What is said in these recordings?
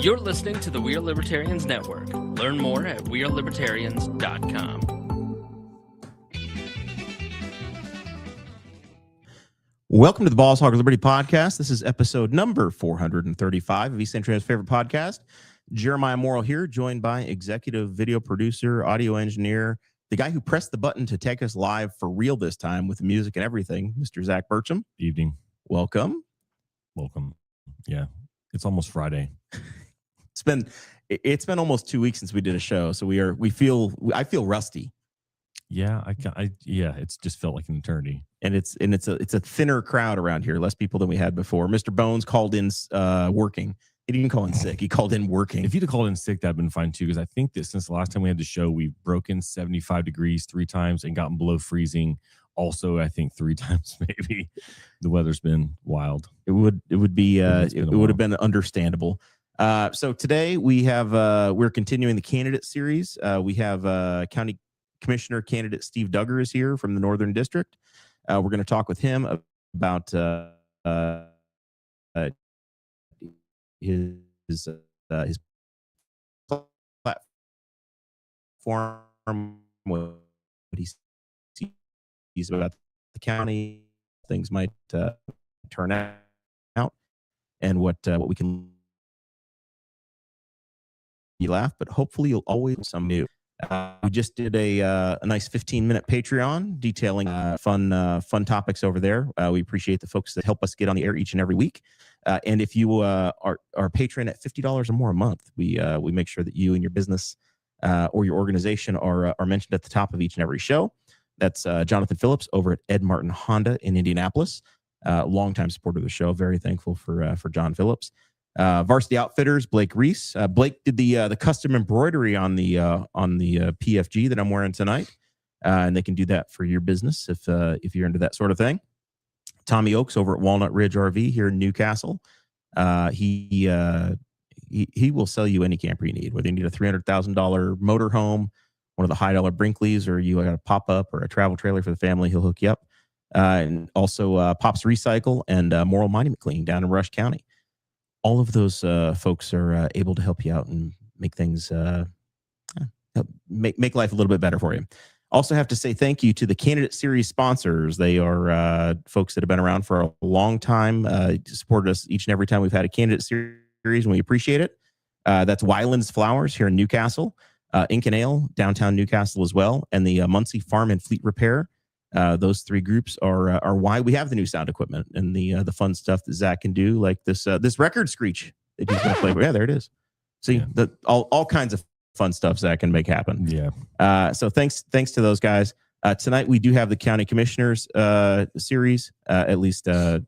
You're listening to the We Are Libertarians Network. Learn more at wearelibertarians.com. Welcome to the Hog of Liberty podcast. This is episode number 435 of East Central's favorite podcast. Jeremiah Morrill here, joined by executive video producer, audio engineer, the guy who pressed the button to take us live for real this time with the music and everything, Mr. Zach Burcham. Evening. Welcome. Yeah, it's almost Friday. It's been almost 2 weeks since we did a show, so I feel rusty. Yeah, it's just felt like an eternity. And it's a thinner crowd around here, less people than we had before. Mr. Bones called in working. He didn't call in sick. He called in working. If you'd have called in sick, that'd been fine too, because I think that since the last time we had the show, we've broken 75 degrees 3 times and gotten below freezing. Also, I think 3 times maybe. The weather's been wild. It would have been understandable. So today we're continuing the candidate series. We have County Commissioner candidate Steve Duggar is here from the Northern District. We're going to talk with him about his platform, what he sees about the county, things might turn out, and what we can. You laugh, but hopefully you'll always some new. We just did a nice 15-minute Patreon detailing fun topics over there. We appreciate the folks that help us get on the air each and every week. And if you are a patron at $50 or more a month, we make sure that you and your business or your organization are mentioned at the top of each and every show. That's Jonathan Phillips over at Ed Martin Honda in Indianapolis. Longtime supporter of the show. Very thankful for John Phillips. Varsity Outfitters, Blake Reese. Blake did the custom embroidery on the PFG that I'm wearing tonight, and they can do that for your business if you're into that sort of thing. Tommy Oakes over at Walnut Ridge RV here in Newcastle. He will sell you any camper you need, whether you need a $300,000 motorhome, one of the high-dollar Brinkleys, or you got a pop-up or a travel trailer for the family. He'll hook you up. And also Pops Recycle and Moral Monument Cleaning down in Rush County. All of those folks are able to help you out and make things make life a little bit better for you. Also have to say thank you to the candidate series sponsors. They are folks that have been around for a long time, supported us each and every time we've had a candidate series, and we appreciate it. That's Wyland's Flowers here in Newcastle, Ink and Ale downtown Newcastle as well, and the Muncie Farm and Fleet Repair. Those 3 groups are why we have the new sound equipment and the fun stuff that Zach can do, like this record screech that he's going to play. Yeah, there it is. See, all kinds of fun stuff Zach can make happen. Yeah. So thanks to those guys. Tonight we do have the County Commissioners series. At least Steve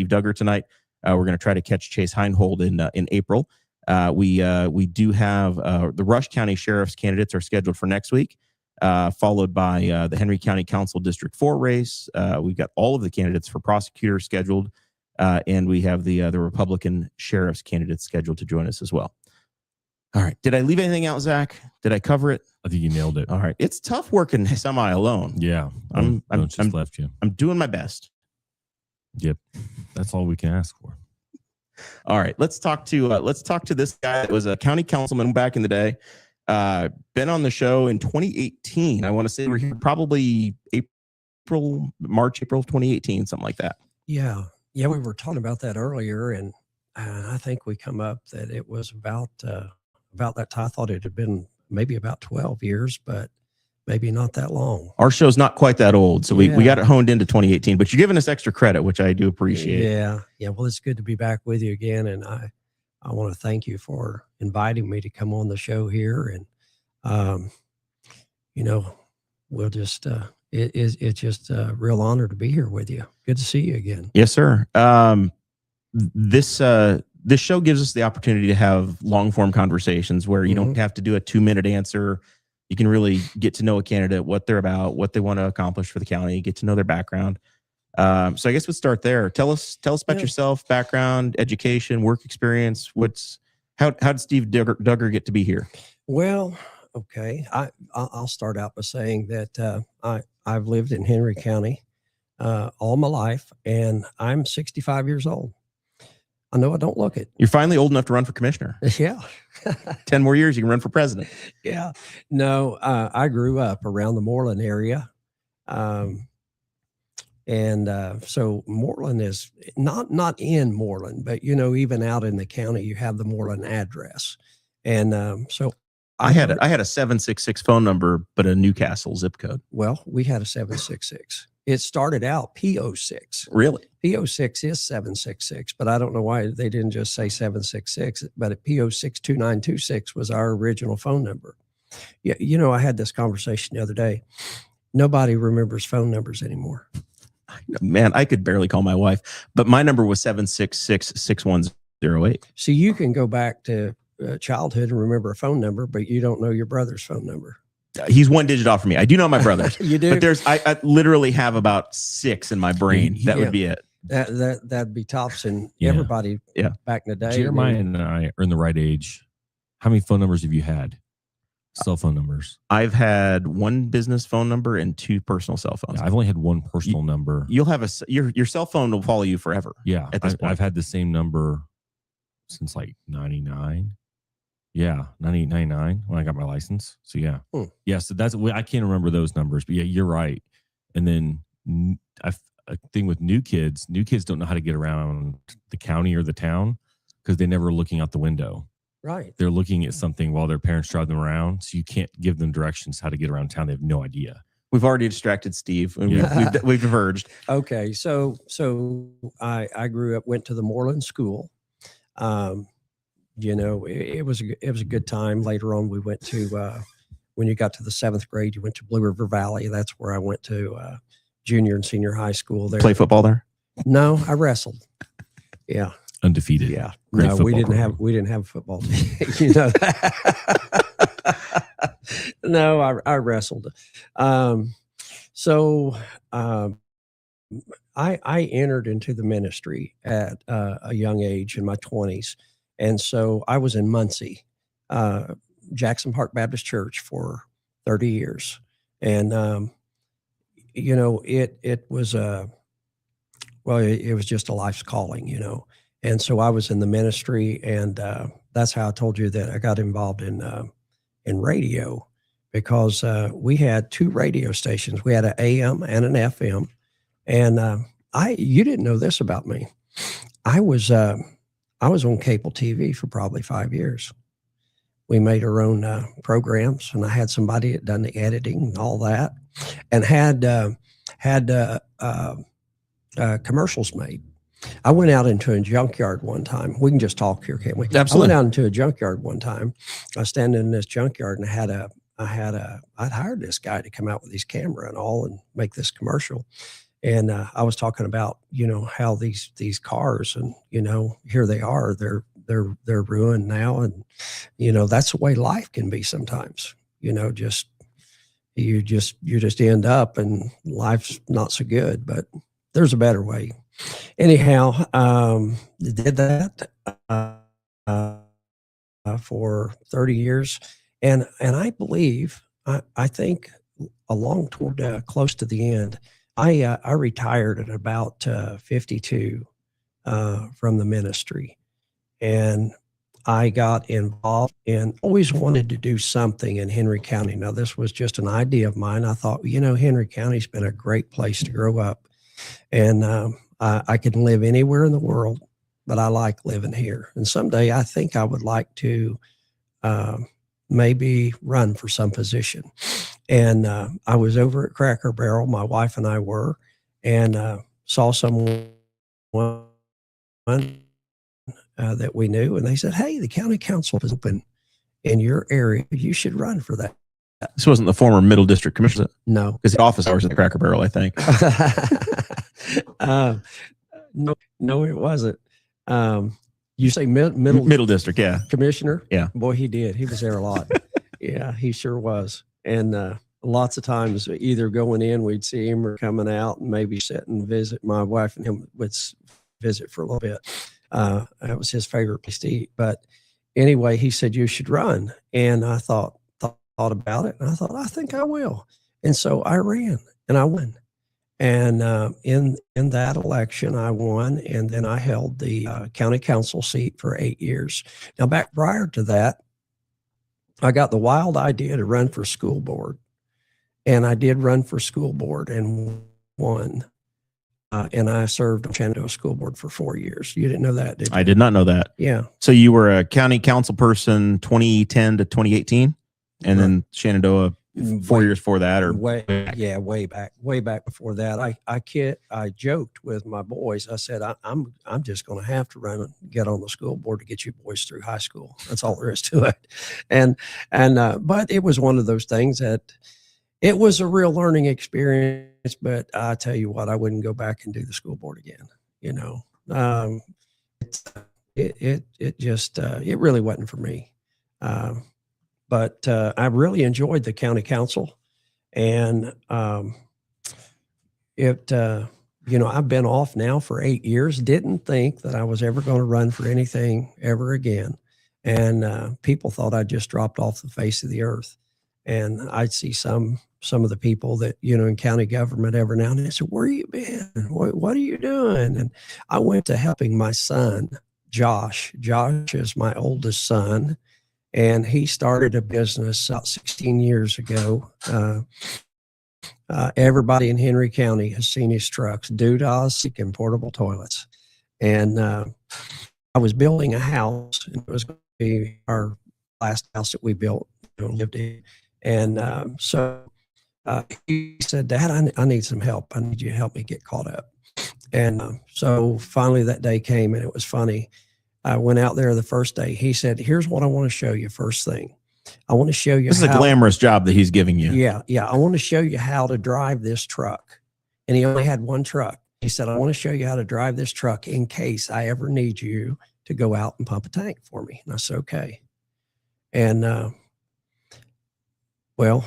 Duggar tonight. We're going to try to catch Chase Heinhold in April. We do have the Rush County Sheriff's candidates are scheduled for next week. Followed by the Henry County Council District 4 race. We've got all of the candidates for prosecutor scheduled, and we have the Republican sheriff's candidates scheduled to join us as well. All right. Did I leave anything out, Zach? Did I cover it? I think you nailed it. All right. It's tough working semi alone. Yeah. I'm left you. I'm doing my best. Yep. That's all we can ask for. All right. Let's talk to this guy that was a county councilman back in the day. Been on the show in 2018. I want to say we're here probably March, April of 2018, something like that. Yeah. We were talking about that earlier, and I think we come up that it was about that time. I thought it had been maybe about 12 years, but maybe not that long. Our show's not quite that old, so we got it honed into 2018, but you're giving us extra credit, which I do appreciate. Yeah. Well, it's good to be back with you again, and I want to thank you for inviting me to come on the show here. And, we'll just, it's just a real honor to be here with you. Good to see you again. Yes, sir. This show gives us the opportunity to have long form conversations where you don't have to do a 2-minute answer. You can really get to know a candidate, what they're about, what they want to accomplish for the county, get to know their background. So I guess we'll start there. Tell us about yourself, background, education, work experience. How did Steve Duggar get to be here? Well, okay. I'll start out by saying that I've lived in Henry County all my life, and I'm 65 years old. I know I don't look it. You're finally old enough to run for commissioner. Yeah. 10 more years, you can run for president. Yeah. No, I grew up around the Moreland area. So Moreland is not in Moreland, but even out in the county, you have the Moreland address. And so I had a 766 phone number, but a Newcastle zip code. Well, we had a 766. It started out PO6. Really? PO6 is 766, but I don't know why they didn't just say 766. But at PO6 2926 was our original phone number. Yeah, I had this conversation the other day. Nobody remembers phone numbers anymore. Man, I could barely call my wife, but my number was 766-6108. So you can go back to childhood and remember a phone number, but you don't know your brother's phone number. He's one digit off from me. I do know my brother's. You do? But I literally have about 6 in my brain. That would be it. That'd be tops and everybody back in the day. Jeremiah and I are in the right age. How many phone numbers have you had? Cell phone numbers. I've had 1 business phone number and 2 personal cell phones. Yeah, I've only had 1 personal number. You'll have your cell phone will follow you forever. Yeah. At this point. I've had the same number since like 99. Yeah, 99 when I got my license. So yeah. Yeah, so I can't remember those numbers, but yeah, you're right. And then a thing with new kids don't know how to get around the county or the town because they're never looking out the window. Right. They're looking at something while their parents drive them around. So you can't give them directions how to get around town. They have no idea. We've already distracted Steve and we've diverged. Okay. So I grew up, went to the Moreland School. It was a good time. Later on, we went to, when you got to the 7th grade, you went to Blue River Valley. That's where I went to junior and senior high school there. Play football there? No, I wrestled. Yeah. Undefeated. Yeah. Great no, we didn't have a football team. You know that. No, I wrestled. I entered into the ministry at a young age in my 20s. And so I was in Muncie, Jackson Park Baptist Church for 30 years. And, it was it was just a life's calling, And so I was in the ministry, and that's how I told you that I got involved in radio, because we had 2 radio stations. We had an AM and an FM. And you didn't know this about me. I was on cable TV for probably 5 years. We made our own programs, and I had somebody that done the editing and all that, and had commercials made. I went out into a junkyard one time. We can just talk here, can't we? Absolutely. I went out into a junkyard one time. I was standing in this junkyard, and I'd hired this guy to come out with his camera and all and make this commercial. And I was talking about, how these cars, and, here they are, they're ruined now. And, that's the way life can be sometimes, you just end up and life's not so good, but there's a better way. Anyhow, did that for 30 years. And I believe, I think along toward close to the end, I retired at about 52 from the ministry, and I got involved and always wanted to do something in Henry County. Now, this was just an idea of mine. I thought, Henry County's been a great place to grow up, and I can live anywhere in the world, but I like living here. And someday I think I would like to maybe run for some position. And I was over at Cracker Barrel, my wife and I were, and saw someone that we knew, and they said, "Hey, the county council is open in your area. You should run for that." This wasn't the former Middle District Commissioner? No. Because the office hours at the Cracker Barrel, I think. No, it wasn't. You say middle district, yeah. Commissioner? Yeah. Boy, he did. He was there a lot. Yeah, he sure was. And lots of times either going in, we'd see him, or coming out and maybe sit and visit. My wife and him would visit for a little bit. That was his favorite place to eat. But anyway, he said, "You should run." And I thought about it. And I thought, I think I will. And so I ran and I won. And in that election, I won, and then I held the county council seat for 8 years. Now, back prior to that, I got the wild idea to run for school board, and I did run for school board and won. And I served on Shenandoah School Board for 4 years. You didn't know that, did you? I did not know that. Yeah. So you were a county council person 2010 to 2018, and then Shenandoah 4 years before that, or way back before that. I joked with my boys. I said, I'm just going to have to run and get on the school board to get you boys through high school. That's all there is to it. But it was one of those things that it was a real learning experience. But I tell you what, I wouldn't go back and do the school board again. You know, it really wasn't for me. But I really enjoyed the county council, and I've been off now for 8 years. Didn't think that I was ever going to run for anything ever again, and people thought I just dropped off the face of the earth. And I'd see some of the people that in county government every now and then. I said, "Where you been? What are you doing?" And I went to helping my son, Josh. Josh is my oldest son. And he started a business about 16 years ago. Everybody in Henry County has seen his trucks, Doodahs and portable toilets. And I was building a house, and it was going to be our last house that we built, lived in. And so he said, "Dad, I need some help. I need you to help me get caught up." And so finally that day came, and it was funny. I went out there the first day. He said, "Here's what I want to show you first thing. I want to show you." This is a glamorous job that he's giving you. Yeah. I want to show you how to drive this truck. And he only had one truck. He said, "I want to show you how to drive this truck in case I ever need you to go out and pump a tank for me." And I said, "Okay." And well,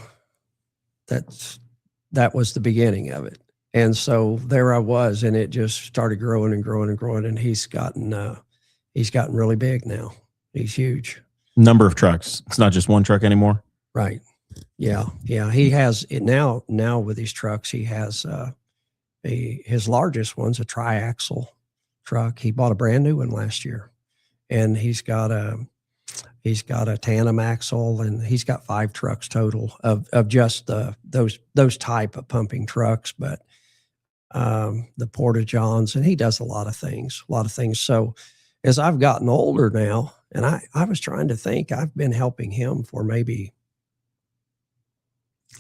that was the beginning of it. And so there I was, and it just started growing and growing and growing. And he's gotten really big now. He's huge. Number of trucks. It's not just one truck anymore. Right. Yeah. He has it now with these trucks. He has his largest one's a triaxle truck. He bought a brand new one last year, and he's got a tandem axle, and he's got 5 trucks total of just those type of pumping trucks. But the Porta Johns, and he does a lot of things. So as I've gotten older now, and I was trying to think, I've been helping him for maybe,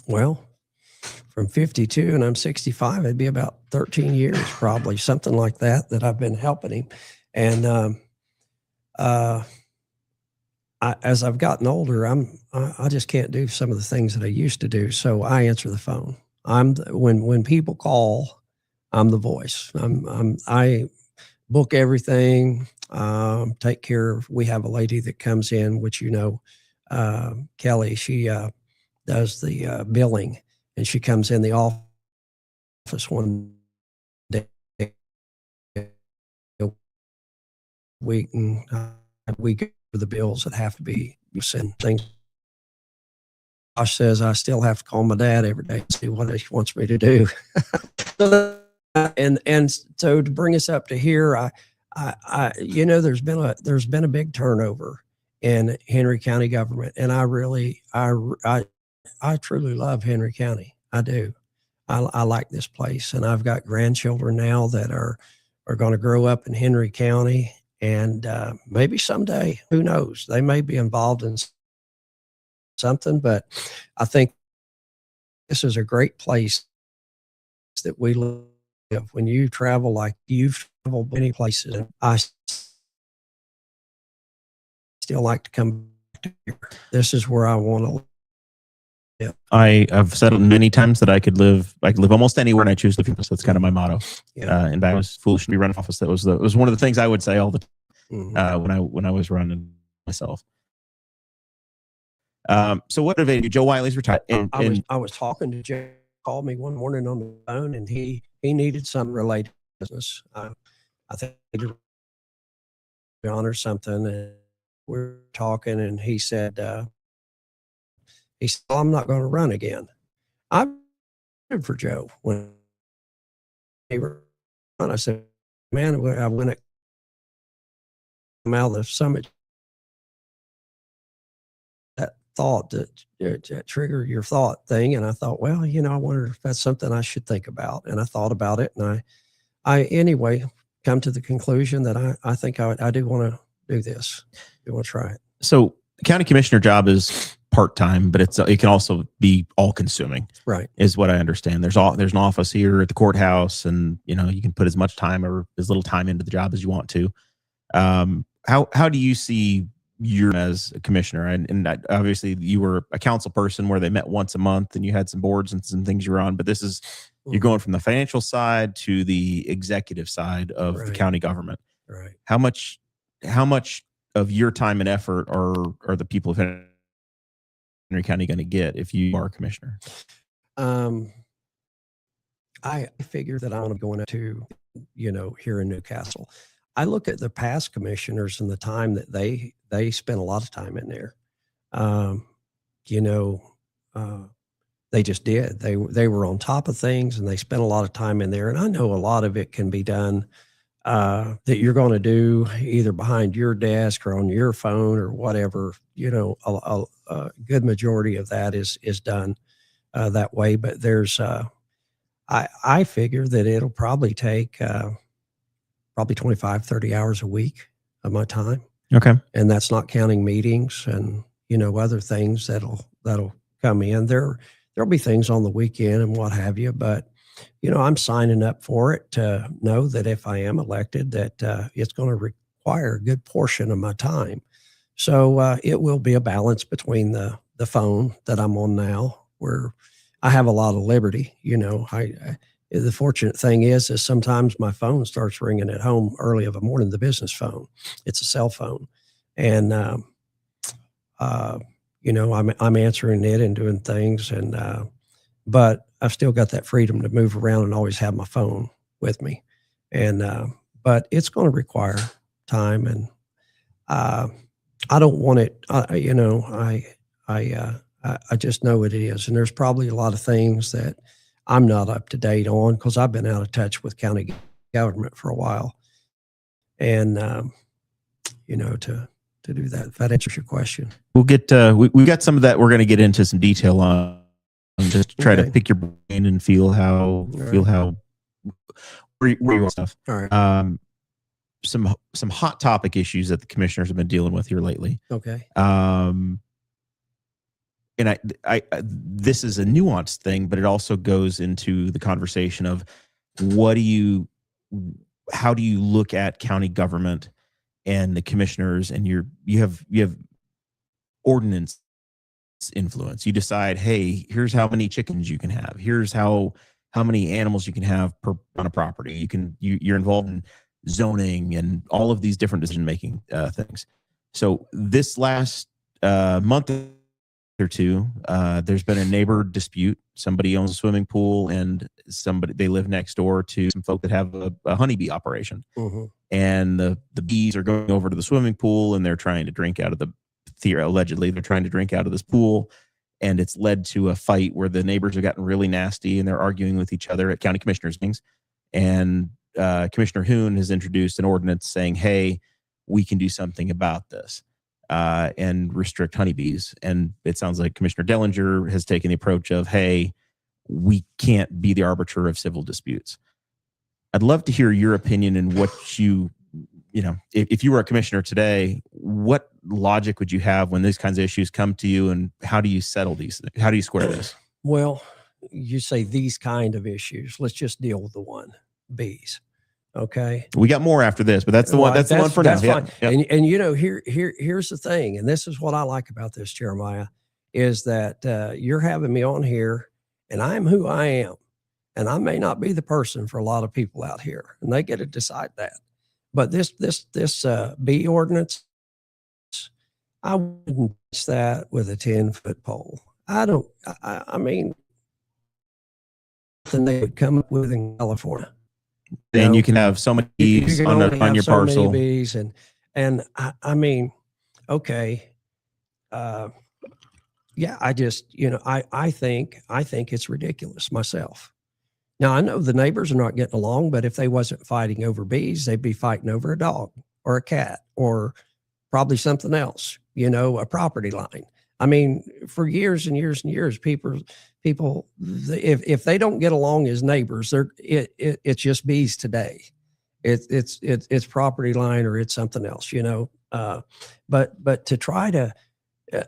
from 52 and I'm 65, it'd be about 13 years, probably something like that I've been helping him. And as I've gotten older, I just can't do some of the things that I used to do. So I answer the phone. When people call, I'm the voice. I book everything, take care of. We have a lady that comes in, which Kelly. She does the billing, and she comes in the office one day a week, and we go over the bills that have to be sent things. Josh says I still have to call my dad every day and see what he wants me to do. And so to bring us up to here, there's been a big turnover in Henry County government, and I truly love Henry County. I do. I like this place, and I've got grandchildren now that are going to grow up in Henry County, and maybe someday, who knows, they may be involved in something. But I think this is a great place that we live. When you travel like you've traveled many places, and I still like to come back to here. This is where I want to live. I've said many times that I could live almost anywhere, and I choose to live. So that's kind of my motto. Yeah. And I was foolish to be running office. That was one of the things I would say all the time when I was running myself. So what motivated you? Joe Wiley's retired. I was talking to Joe. Called me one morning on the phone, and he needed something related to business. I think John or something, and we were talking, and he said, "I'm not going to run again." I voted for Joe when I said, man, when I come out of the summit, that thought that triggered your thought thing. And I thought, well, I wonder if that's something I should think about. And I thought about it. And I anyway, come to the conclusion that I think I do want to do this. I want to try it. So the county commissioner job is part-time, but it can also be all-consuming. Right. Is what I understand. There's an office here at the courthouse, and you can put as much time or as little time into the job as you want to. How do you see you as a commissioner? And obviously you were a council person where they met once a month and you had some boards and some things you were on, but this is you're going from the financial side to the executive side of the county government. Right. How much of your time and effort are the people of Henry County going to get if you are a commissioner? I figure that I'm going to, here in Newcastle. I look at the past commissioners and the time that they spent a lot of time in there. They just did. They were on top of things and they spent a lot of time in there. And I know a lot of it can be done that you're going to do either behind your desk or on your phone or whatever. A good majority of that is done that way. But there's, I figure that it'll probably take probably 25, 30 hours a week of my time. Okay. And that's not counting meetings and, other things that'll come in. There'll be things on the weekend and what have you, but I'm signing up for it to know that if I am elected, that it's going to require a good portion of my time. So it will be a balance between the phone that I'm on now, where I have a lot of liberty. The fortunate thing is sometimes my phone starts ringing at home early of a morning, the business phone. It's a cell phone. And, I'm answering it and doing things. And, but I've still got that freedom to move around and always have my phone with me. And, but it's going to require time. And, I don't want it, I just know what it is. And there's probably a lot of things that I'm not up to date on because I've been out of touch with county government for a while. And, to do that, if that answers your question. We'll get, we got some of that. We're going to get into some detail on just to try to pick your brain and feel how where you want stuff. All right. Some hot topic issues that the commissioners have been dealing with here lately. Okay. And I this is a nuanced thing, but it also goes into the conversation of how do you look at county government and the commissioners, and you have ordinance influence. You decide, hey, here's how many chickens you can have. Here's how many animals you can have on a property. You're involved in zoning and all of these different decision-making things. So this last month or two, there's been a neighbor dispute. Somebody owns a swimming pool and they live next door to some folk that have a honeybee operation. Mm-hmm. And the bees are going over to the swimming pool and they're trying to drink out of allegedly they're trying to drink out of this pool. And it's led to a fight where the neighbors have gotten really nasty and they're arguing with each other at county commissioners meetings. And Commissioner Hoon has introduced an ordinance saying, hey, we can do something about this and restrict honeybees. And it sounds like Commissioner Dellinger has taken the approach of, hey, we can't be the arbiter of civil disputes. I'd love to hear your opinion and what if you were a commissioner today, what logic would you have when these kinds of issues come to you, and how do you settle these? How do you square this? Well, you say these kind of issues. Let's just deal with the one, bees. Okay. We got more after this, but that's the one. That's the one for now. Fine. Yep. And here's the thing, and this is what I like about this, Jeremiah, is that you're having me on here, and I'm who I am, and I may not be the person for a lot of people out here, and they get to decide that. But this bee ordinance, I wouldn't touch that with a 10-foot pole. I mean, then they would come up with in California. Then you can have so many bees on your parcel. Many bees and I mean, okay. Yeah, I just, I think it's ridiculous myself. Now, I know the neighbors are not getting along, but if they wasn't fighting over bees, they'd be fighting over a dog or a cat or probably something else, a property line. I mean, for years and years and years, people, if they don't get along as neighbors, it's just bees today. It's property line or it's something else, but to try to,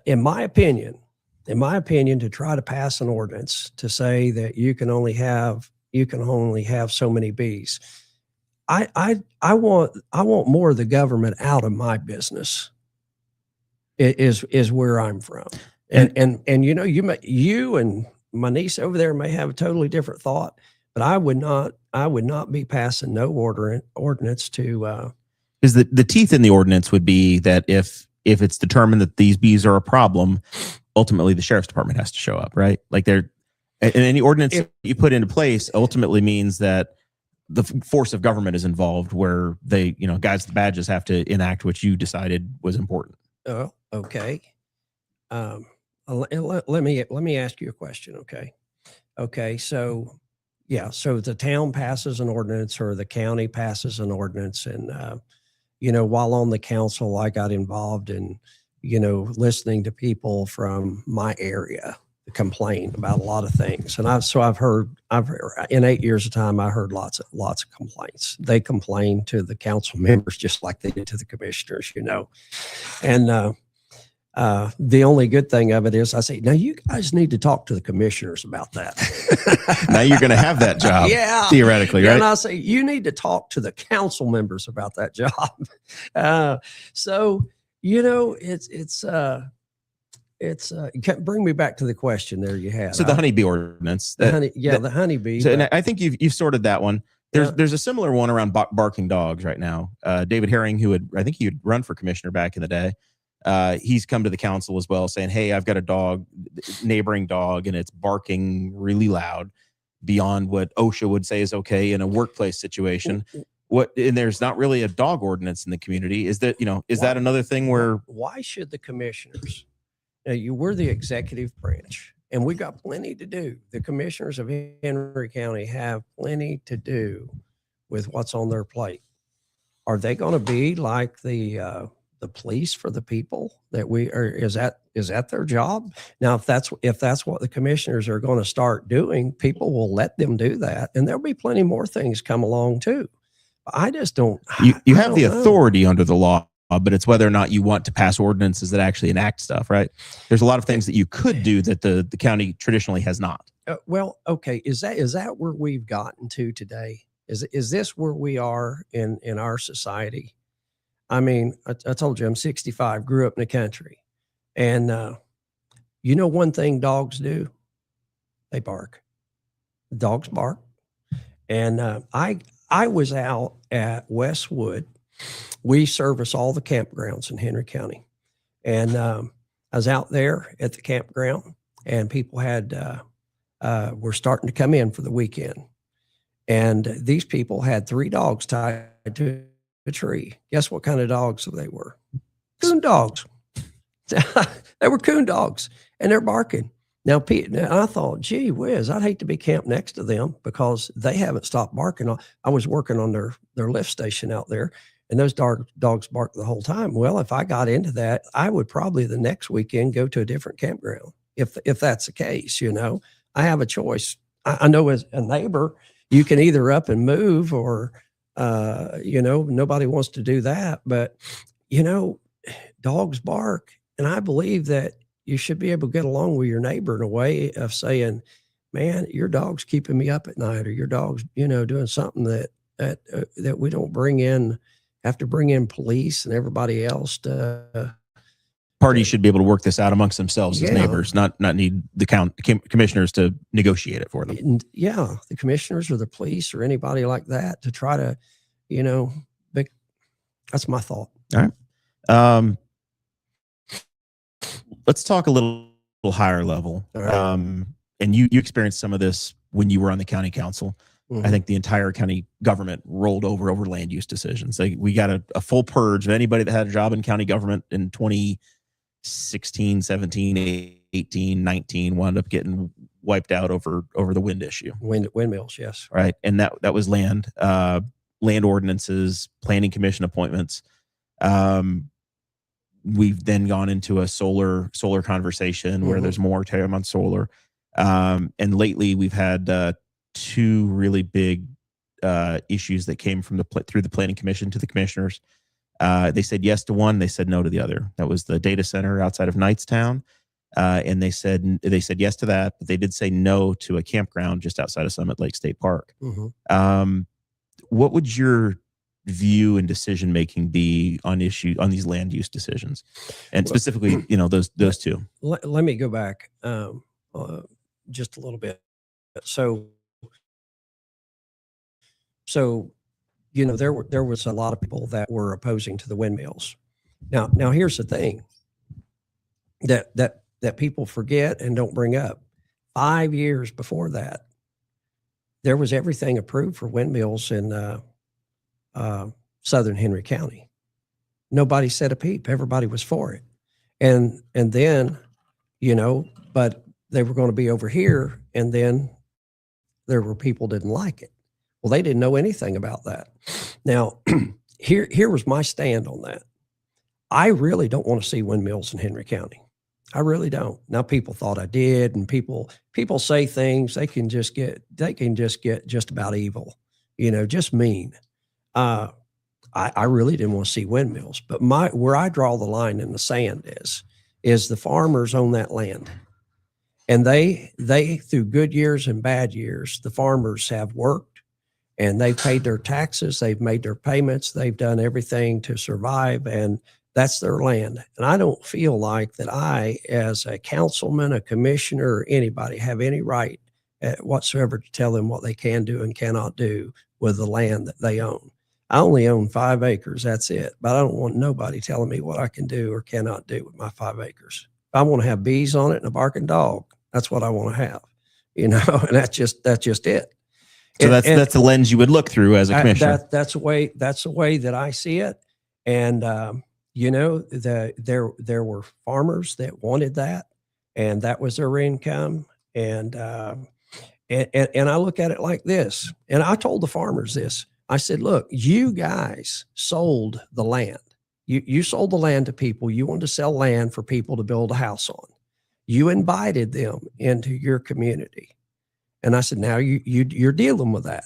in my opinion, to try to pass an ordinance to say that you can only have so many bees. I want more of the government out of my business. Is where I'm from, and you and my niece over there may have a totally different thought, but I would not be passing no ordinance to. Is the teeth in the ordinance would be that if it's determined that these bees are a problem, ultimately the sheriff's department has to show up, right? Like and any ordinance you put into place ultimately means that the force of government is involved, where they, guys with badges have to enact what you decided was important. Oh, okay. Let me ask you a question. Okay. So the town passes an ordinance or the county passes an ordinance, and while on the council, I got involved in listening to people from my area complain about a lot of things, and I've heard in 8 years of time, I heard lots of complaints. They complain to the council members just like they did to the commissioners, and the only good thing of it is I say, now you guys need to talk to the commissioners about that. Now you're going to have that job, yeah, theoretically, right? And I say, you need to talk to the council members about that job. So bring me back to the question there you had. So the honeybee ordinance. The honeybee. So, and I think you've sorted that one. There's a similar one around barking dogs right now. David Herring, I think he would run for commissioner back in the day. He's come to the council as well saying, hey, I've got a neighboring dog, and it's barking really loud beyond what OSHA would say is okay in a workplace situation. And there's not really a dog ordinance in the community. Is that, that another thing where? Why should the commissioners, we're the executive branch, and we got plenty to do. The commissioners of Henry County have plenty to do with what's on their plate. Are they going to be like the police for the people is that their job? Now, if that's what the commissioners are going to start doing, people will let them do that, and there'll be plenty more things come along too. I just don't. You have the authority under the law, but it's whether or not you want to pass ordinances that actually enact stuff, right? There's a lot of things that you could do that the county traditionally has not. Well, okay, is that where we've gotten to today? Is this where we are in our society? I mean, I told you I'm 65, grew up in the country. And one thing dogs do? They bark. Dogs bark. And I was out at Westwood. We service all the campgrounds in Henry County. And I was out there at the campground, and people were starting to come in for the weekend. And these people had 3 dogs tied to a tree. Guess what kind of dogs they were? Coon dogs. They were coon dogs, and they're barking. Now, I thought, gee whiz, I'd hate to be camped next to them because they haven't stopped barking. I was working on their lift station out there, and those dogs barked the whole time. Well, if I got into that, I would probably the next weekend go to a different campground. If that's the case, I have a choice. I know as a neighbor, you can either up and move or nobody wants to do that, but dogs bark. And I believe that you should be able to get along with your neighbor in a way of saying, man, your dog's keeping me up at night, or your dog's, doing something that we don't have to bring in police and everybody else to. Parties should be able to work this out amongst themselves as neighbors, not need the commissioners to negotiate it for them. And the commissioners or the police or anybody like that to try to, that's my thought. All right. Let's talk a little higher level. All right. And you experienced some of this when you were on the county council. Mm-hmm. I think the entire county government rolled over land use decisions. We got a full purge of anybody that had a job in county government in 2016, 17, 18, 19, wound up getting wiped out over the wind issue. Windmills, yes. Right. And that was land ordinances, planning commission appointments. We've then gone into a solar conversation where there's a moratorium on solar. And lately we've had two really big issues that came from through the planning commission to the commissioners. They said yes to one, they said no to the other. That was the data center outside of Knightstown. And they said yes to that, but they did say no to a campground just outside of Summit Lake State Park. What would your view and decision making be on these land use decisions, and specifically, those two? Let me go back just a little bit. So there was a lot of people that were opposing to the windmills. Now here's the thing that people forget and don't bring up. 5 years before that, there was everything approved for windmills in southern Henry County. Nobody said a peep. Everybody was for it. And then, but they were going to be over here, and then there were people didn't like it. Well, they didn't know anything about that. Now, here was my stand on that. I really don't want to see windmills in Henry County. I really don't. Now, people thought I did, and people say things, they can just get just about evil, just mean. I really didn't want to see windmills, but where I draw the line in the sand is the farmers own that land. And they through good years and bad years, the farmers have worked and they've paid their taxes. They've made their payments. They've done everything to survive, and that's their land. And I don't feel like that I, as a councilman, a commissioner, or anybody, have any right whatsoever to tell them what they can do and cannot do with the land that they own. I only own 5 acres. That's it. But I don't want nobody telling me what I can do or cannot do with my 5 acres. If I want to have bees on it and a barking dog, that's what I want to have, and that's just it. So that's the lens you would look through as a commissioner. That's the way that I see it. And, there were farmers that wanted that, and that was their income. And I look at it like this, and I told the farmers this. I said, look, you guys sold the land. You sold the land to people. You wanted to sell land for people to build a house on. You invited them into your community. And I said, now you're dealing with that.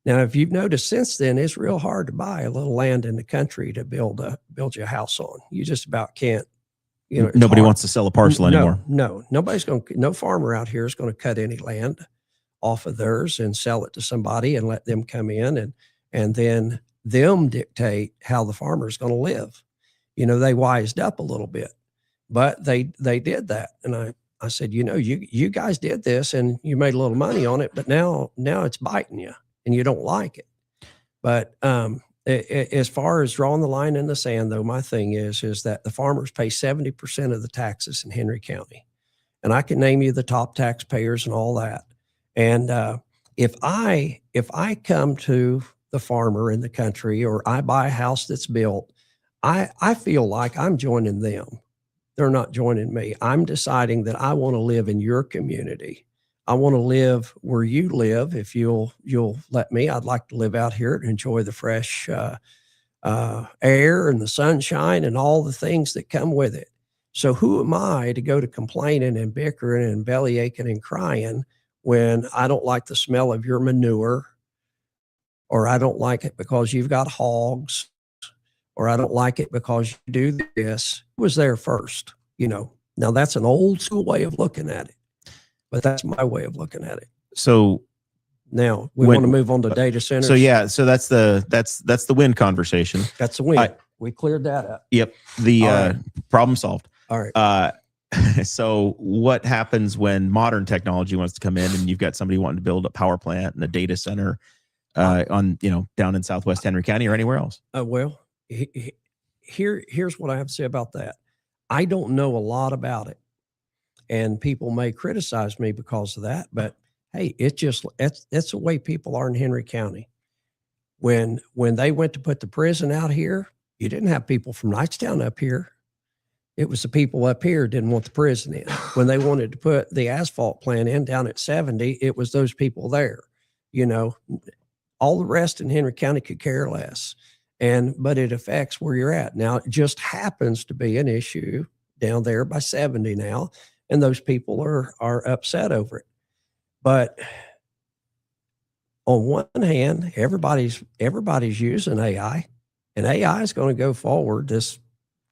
Now, if you've noticed since then, it's real hard to buy a little land in the country to build you a house on. You just about can't. Nobody wants to sell a parcel anymore. No, no farmer out here is going to cut any land off of theirs and sell it to somebody and let them come in and then them dictate how the farmer is going to live. They wised up a little bit, but they did that. And I said, you guys did this and you made a little money on it, but now it's biting you and you don't like it. But as far as drawing the line in the sand, though, my thing is that the farmers pay 70% of the taxes in Henry County. And I can name you the top taxpayers and all that. And if I come to the farmer in the country, or I buy a house that's built, I feel like I'm joining them. They're not joining me. I'm deciding that I want to live in your community. I want to live where you live. If you'll let me, I'd like to live out here and enjoy the fresh air and the sunshine and all the things that come with it. So who am I to go to complaining and bickering and belly aching and crying when I don't like the smell of your manure, or I don't like it because you've got hogs, or I don't like it because you do this? Who was there first? Now that's an old school way of looking at it, but that's my way of looking at it. So now we want to move on to data centers. So that's the wind conversation. That's the wind. We cleared that up. Yep. The problem solved. All right. So what happens when modern technology wants to come in and you've got somebody wanting to build a power plant and a data center on down in Southwest Henry County or anywhere else? Well, here's what I have to say about that. I don't know a lot about it, and people may criticize me because of that, but hey, it's the way people are in Henry County. When they went to put the prison out here, you didn't have people from Knightstown up here. It was the people up here didn't want the prison in. When they wanted to put the asphalt plant in down at 70, it was those people there. You know, all the rest in Henry County could care less. But it affects where you're at. Now, it just happens to be an issue down there by 70 now, and those people are upset over it. But on one hand, everybody's using AI, and AI is going to go forward. This,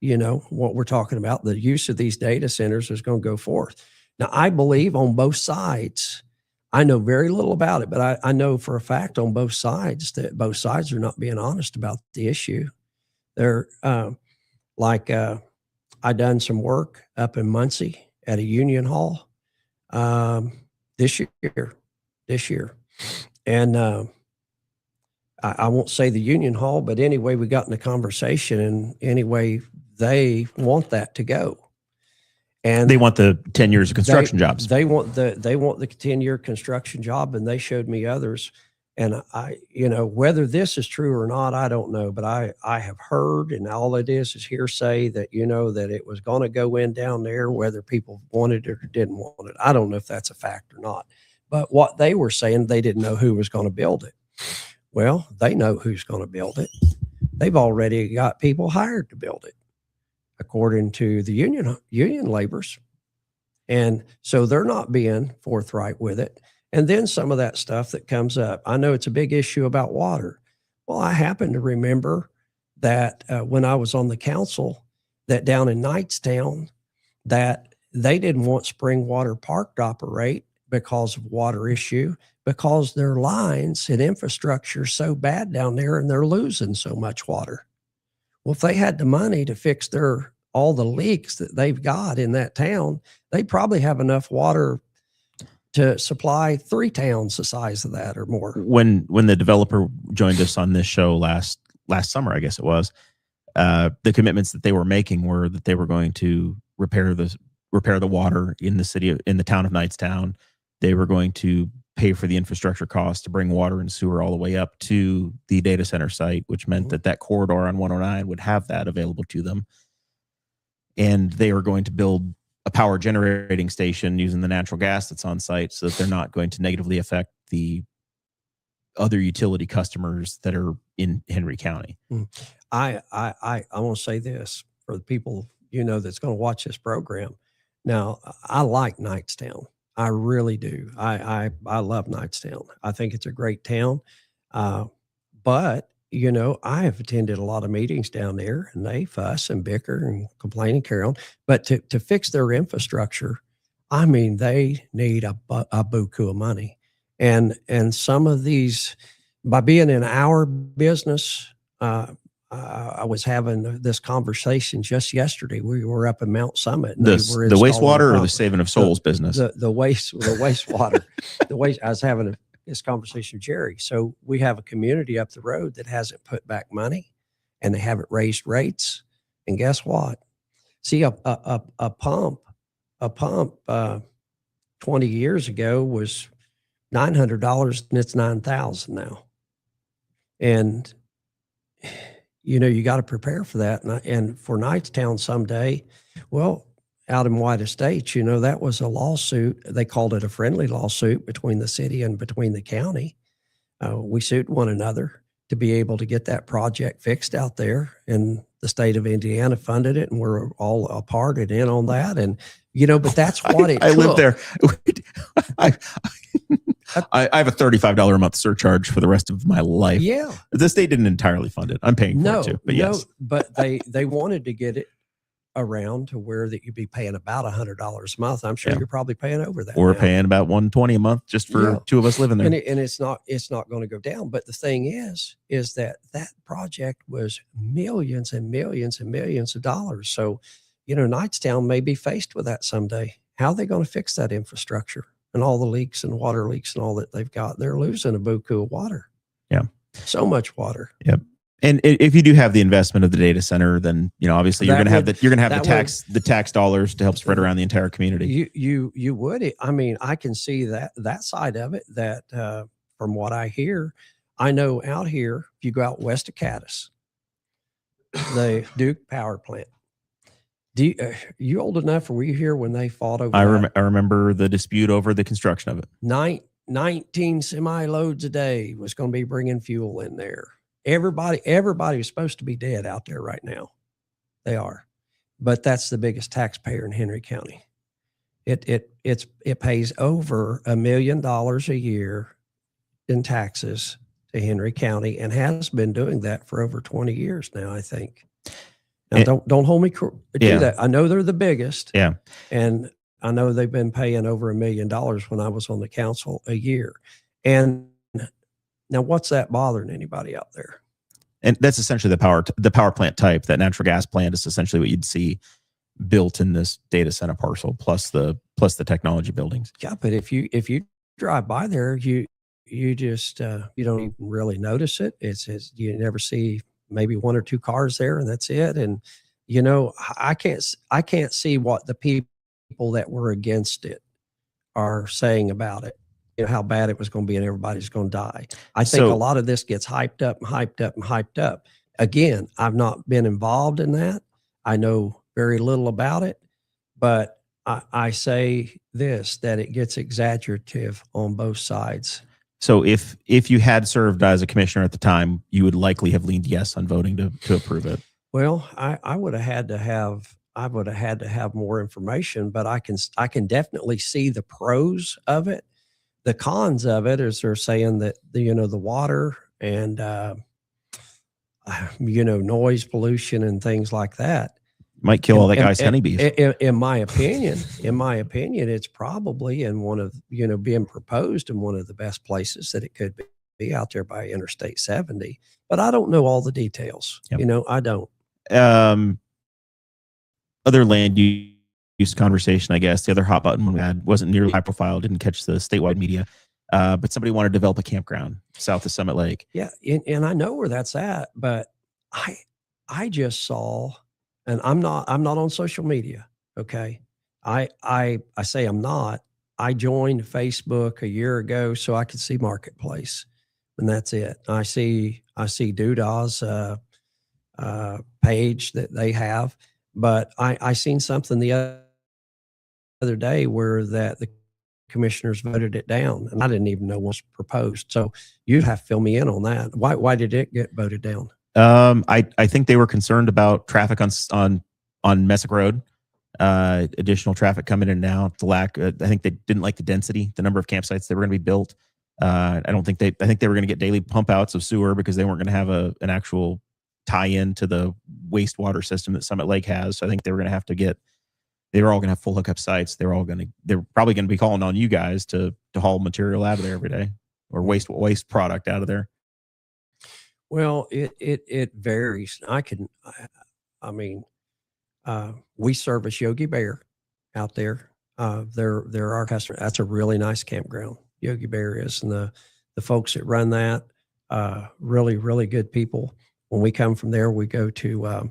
you know, what we're talking about, the use of these data centers is going to go forth. Now, I believe on both sides, I know very little about it, but I know for a fact on both sides that both sides are not being honest about the issue. They're I done some work up in Muncie at a union hall this year. And I won't say the union hall, but anyway, we got in a conversation, and anyway, they want that to go. And they want the 10 years of construction jobs. They want the 10-year construction job, and they showed me others. And I, you know, whether this is true or not, I don't know, but I have heard, and all it is hearsay, that, you know, that it was going to go in down there, whether people wanted it or didn't want it. I don't know if that's a fact or not. But what they were saying, they didn't know who was going to build it. Well, they know who's going to build it. They've already got people hired to build it, according to the union laborers. And so they're not being forthright with it. And then some of that stuff that comes up. I know it's a big issue about water. Well, I happen to remember that when I was on the council, that down in Knightstown, that they didn't want Springwater Park to operate because of water issue, because their lines and infrastructure are so bad down there, and they're losing so much water. Well, if they had the money to fix all the leaks that they've got in that town, they probably have enough water to supply 3 towns the size of that or more. When the developer joined us on this show last summer, I guess it was, the commitments that they were making were that they were going to repair the water in the town of Knightstown. They were going to pay for the infrastructure costs to bring water and sewer all the way up to the data center site, which meant that corridor on 109 would have that available to them. And they were going to build a power generating station using the natural gas that's on site, so that they're not going to negatively affect the other utility customers that are in Henry County. I want to say this for the people, you know, that's going to watch this program. Now, I like Knightstown. I really do. I love Knightstown. I think it's a great town. But, you know, I have attended a lot of meetings down there, and they fuss and bicker and complain and carry on. But to fix their infrastructure, I mean, they need a buku of money. And some of these, by being in our business, I was having this conversation just yesterday. We were up in Mount Summit. The wastewater or the saving of souls business? The wastewater. I was having this conversation with Jerry. So we have a community up the road that hasn't put back money, and they haven't raised rates. And guess what? See, a pump 20 years ago was $900, and it's $9,000 now. And you know, you got to prepare for that. And for Knightstown someday, well, out in White Estates, you know, that was a lawsuit. They called it a friendly lawsuit between the city and between the county. We sued one another to be able to get that project fixed out there. And the state of Indiana funded it, and we're all a part and in on that. And, you know, but that's what it took. I live there. I have a $35 a month surcharge for the rest of my life. Yeah. The state didn't entirely fund it. I'm paying for it too. But yes. But they wanted to get it around to where that you'd be paying about $100 a month. I'm sure you're probably paying over that. We're paying about $120 a month just for 2 of us living there. And it's not going to go down. But the thing is that project was millions and millions and millions of dollars. So, you know, Knightstown may be faced with that someday. How are they going to fix that infrastructure and all the leaks and water leaks and all that they've got? They're losing a buku of water. Yeah. So much water. Yep. And if you do have the investment of the data center, then, you know, obviously you're going to have the tax dollars to help spread around the entire community. You would. I mean, I can see that side of it, that from what I hear, I know out here, if you go out west of Caddis, the Duke power plant, You old enough, or were you here when they fought over I remember the dispute over the construction of it. 19 semi loads a day was going to be bringing fuel in there. Everybody was supposed to be dead out there right now. They are, but that's the biggest taxpayer in Henry County. It pays over $1 million a year in taxes to Henry County, and has been doing that for over 20 years now, I think. Now, don't hold me to that. I know they're the biggest. Yeah. And I know they've been paying over $1 million when I was on the council a year. And now, what's that bothering anybody out there? And that's essentially the power plant type. That natural gas plant is essentially what you'd see built in this data center parcel, plus the technology buildings. Yeah, but if you drive by there, you just you don't even really notice it. It's you never see maybe one or two cars there, and that's it. And I can't see what the people that were against it are saying about it. How bad it was going to be and everybody's going to die. I think a lot of this gets hyped up and hyped up and hyped up. Again, I've not been involved in that. I know very little about it, but I say this, that it gets exaggerative on both sides. So if you had served as a commissioner at the time, you would likely have leaned yes on voting to approve it. Well, I would have had to have more information, but I can definitely see the pros of it. The cons of it is they're saying that the water and noise pollution and things like that might kill all that guy's honeybees. In my opinion, it's probably in one of being proposed in one of the best places that it could be out there by Interstate 70. But I don't know all the details. Yep. I don't. Other land use conversation, I guess. The other hot button we had wasn't nearly high profile, didn't catch the statewide media, but somebody wanted to develop a campground south of Summit Lake. Yeah, and I know where that's at, but I just saw, and I'm not on social media. Okay, I say I'm not. I joined Facebook a year ago so I could see Marketplace, and that's it. I see Doodah's page that they have, but I seen something the other day where that the commissioners voted it down, and I didn't even know what was proposed. So you'd have to fill me in on that. Why did it get voted down? I think they were concerned about traffic on Messick Road, additional traffic coming in and out. The lack, I think they didn't like the density, the number of campsites that were going to be built. I think they were going to get daily pump outs of sewer because they weren't going to have an actual tie-in to the wastewater system that Summit Lake has. So I think they were going to have to they were all going to have full hookup sites. They're probably going to be calling on you guys to haul material out of there every day, or waste product out of there. Well, it varies. We service Yogi Bear out there. They're our customer. That's a really nice campground. Yogi Bear is, and the folks that run that, really, really good people. When we come from there, we go to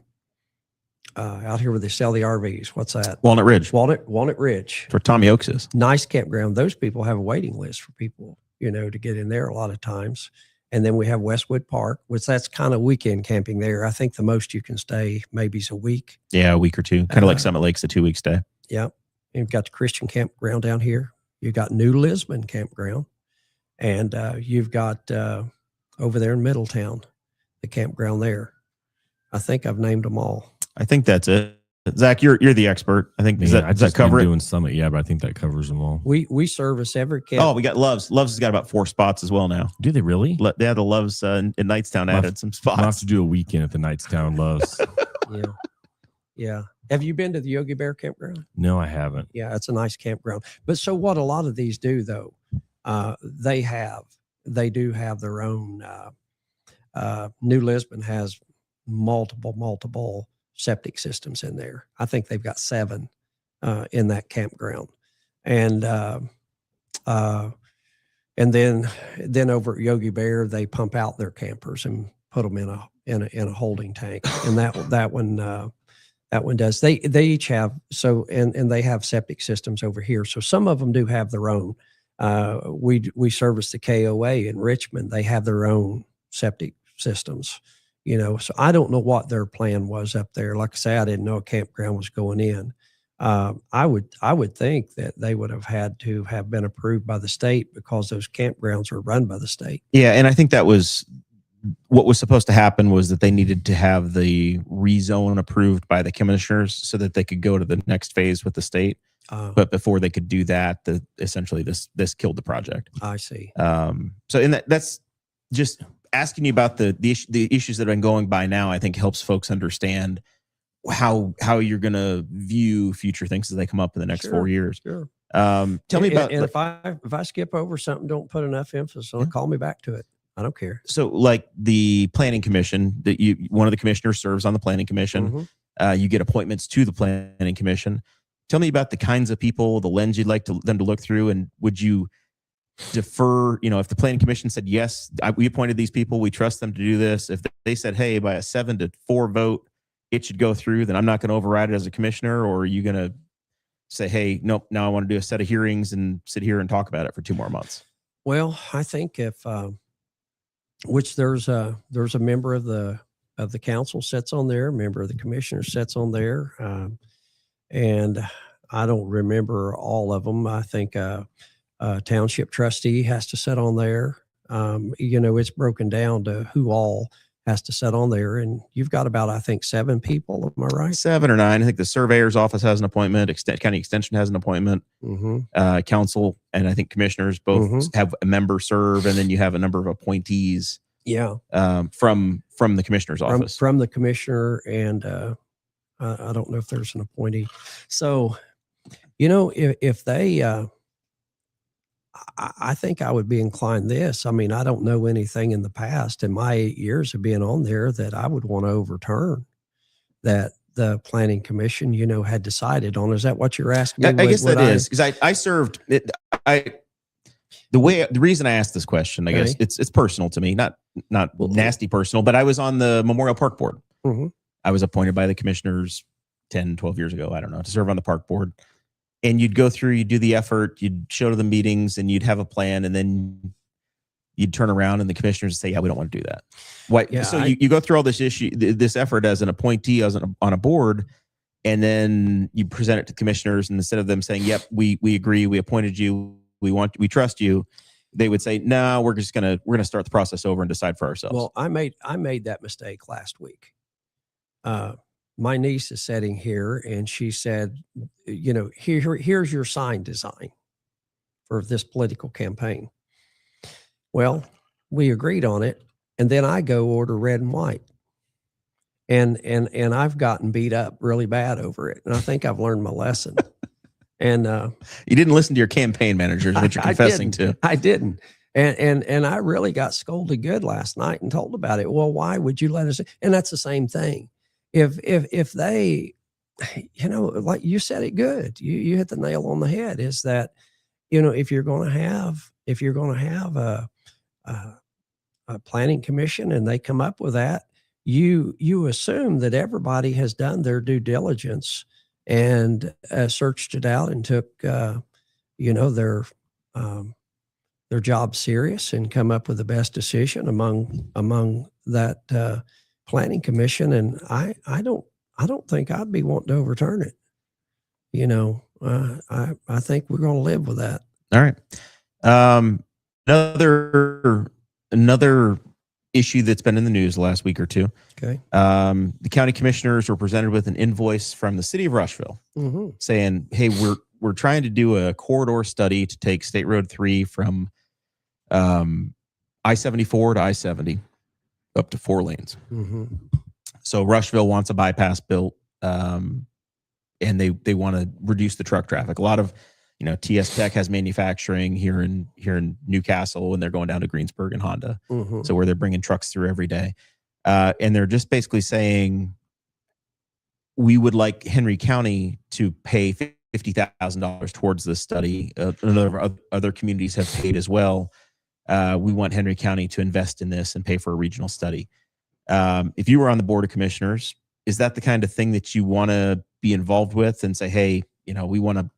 out here where they sell the RVs. What's that? Walnut Ridge. Walnut Ridge. That's where Tommy Oaks is. Nice campground. Those people have a waiting list for people, to get in there a lot of times. And then we have Westwood Park, which that's kind of weekend camping there. I think the most you can stay maybe is a week. Yeah, a week or two. Kind of like Summit Lake's a 2-week stay. Yeah. You've got the Christian campground down here. You've got New Lisbon campground. And you've got over there in Middletown, the campground there. I think I've named them all. I think that's it. Zach, you're the expert. I think does that cover it? Doing Summit, yeah, but I think that covers them all. We service every camp. Oh, we got Loves. Loves has got about 4 spots as well now. Do they really? Yeah, the Loves in Knightstown added some spots. I'll have to do a weekend at the Knightstown Loves. Yeah. Have you been to the Yogi Bear campground? No, I haven't. Yeah, it's a nice campground. But so what a lot of these do though, they do have their own. New Lisbon has multiple septic systems in there. I think they've got 7 in that campground, and then over at Yogi Bear they pump out their campers and put them in a holding tank, and that one does. They each have and they have septic systems over here. So some of them do have their own. We service the KOA in Richmond. They have their own septic systems. So I don't know what their plan was up there. Like I say, I didn't know a campground was going in. I would think that they would have had to have been approved by the state because those campgrounds are run by the state. Yeah, and I think that was what was supposed to happen, was that they needed to have the rezone approved by the commissioners so that they could go to the next phase with the state. But before they could do that, essentially this killed the project. I see. So in that's just asking you about the issues that have been going by now, I think helps folks understand how you're going to view future things as they come up in the next 4 years. Sure. Tell me about, and if I skip over something, don't put enough emphasis on it, call me back to it. I don't care. So like the planning commission, that one of the commissioners serves on the planning commission. You get appointments to the planning commission. Tell me about the kinds of people, the lens you'd like them to look through, and would you defer, if the planning commission said, yes, we appointed these people, we trust them to do this. If they said, hey, by a 7-4 vote, it should go through, then I'm not going to override it as a commissioner? Or are you going to say, hey, nope, now I want to do a set of hearings and sit here and talk about it for 2 more months? Well, I think if, which there's a member of the council sits on there, a member of the commissioner sits on there. And I don't remember all of them. I think a township trustee has to sit on there. It's broken down to who all has to sit on there. And you've got about, I think, 7 people. Am I right? 7 or 9. I think the surveyor's office has an appointment. County Extension has an appointment. Council and I think commissioners both have a member serve. And then you have a number of appointees. Yeah. From the commissioner's office. From the commissioner, and I don't know if there's an appointee. So, if they, I think I would be inclined this. I mean, I don't know anything in the past in my 8 years of being on there that I would want to overturn that the planning commission, had decided on. Is that what you're asking me? I guess that is, because I served it. The reason I asked this question, I guess it's personal to me, not nasty personal, but I was on the Memorial Park Board. I was appointed by the commissioners 10, 12 years ago, I don't know, to serve on the park board. And you'd go through, you'd do the effort, you'd show to the meetings, and you'd have a plan, and then you'd turn around and the commissioners would say, yeah, we don't want to do that. Why? Yeah, so you go through all this effort as an appointee, on a board, and then you present it to commissioners, and instead of them saying, yep, we agree, we appointed you, we trust you, they would say, no, we're gonna start the process over and decide for ourselves. Well, I made that mistake last week. My niece is sitting here, and she said, here's your sign design for this political campaign. Well, we agreed on it, and then I go order red and white, and I've gotten beat up really bad over it, and I think I've learned my lesson. And you didn't listen to your campaign managers, what you're confessing to. I didn't. And I really got scolded good last night and told about it. Well, why would you let us? And that's the same thing. If they, like you said it good, you hit the nail on the head, is that, if you're going to have a planning commission and they come up with that, you assume that everybody has done their due diligence and searched it out and took, their job serious and come up with the best decision among that planning commission. And I don't think I'd be wanting to overturn it. I think we're going to live with that. All right. Another issue that's been in the news the last week or two. Okay. The county commissioners were presented with an invoice from the city of Rushville saying, hey, we're trying to do a corridor study to take State Road 3 from I-74 to I-70 up to 4 lanes. So Rushville wants a bypass built, and they want to reduce the truck traffic. A lot of, TS Tech has manufacturing here in Newcastle, and they're going down to Greensburg and Honda. So where they're bringing trucks through every day. And they're just basically saying, we would like Henry County to pay $50,000 towards this study. Other communities have paid as well. We want Henry County to invest in this and pay for a regional study. If you were on the board of commissioners, is that the kind of thing that you want to be involved with and say, hey, we want to,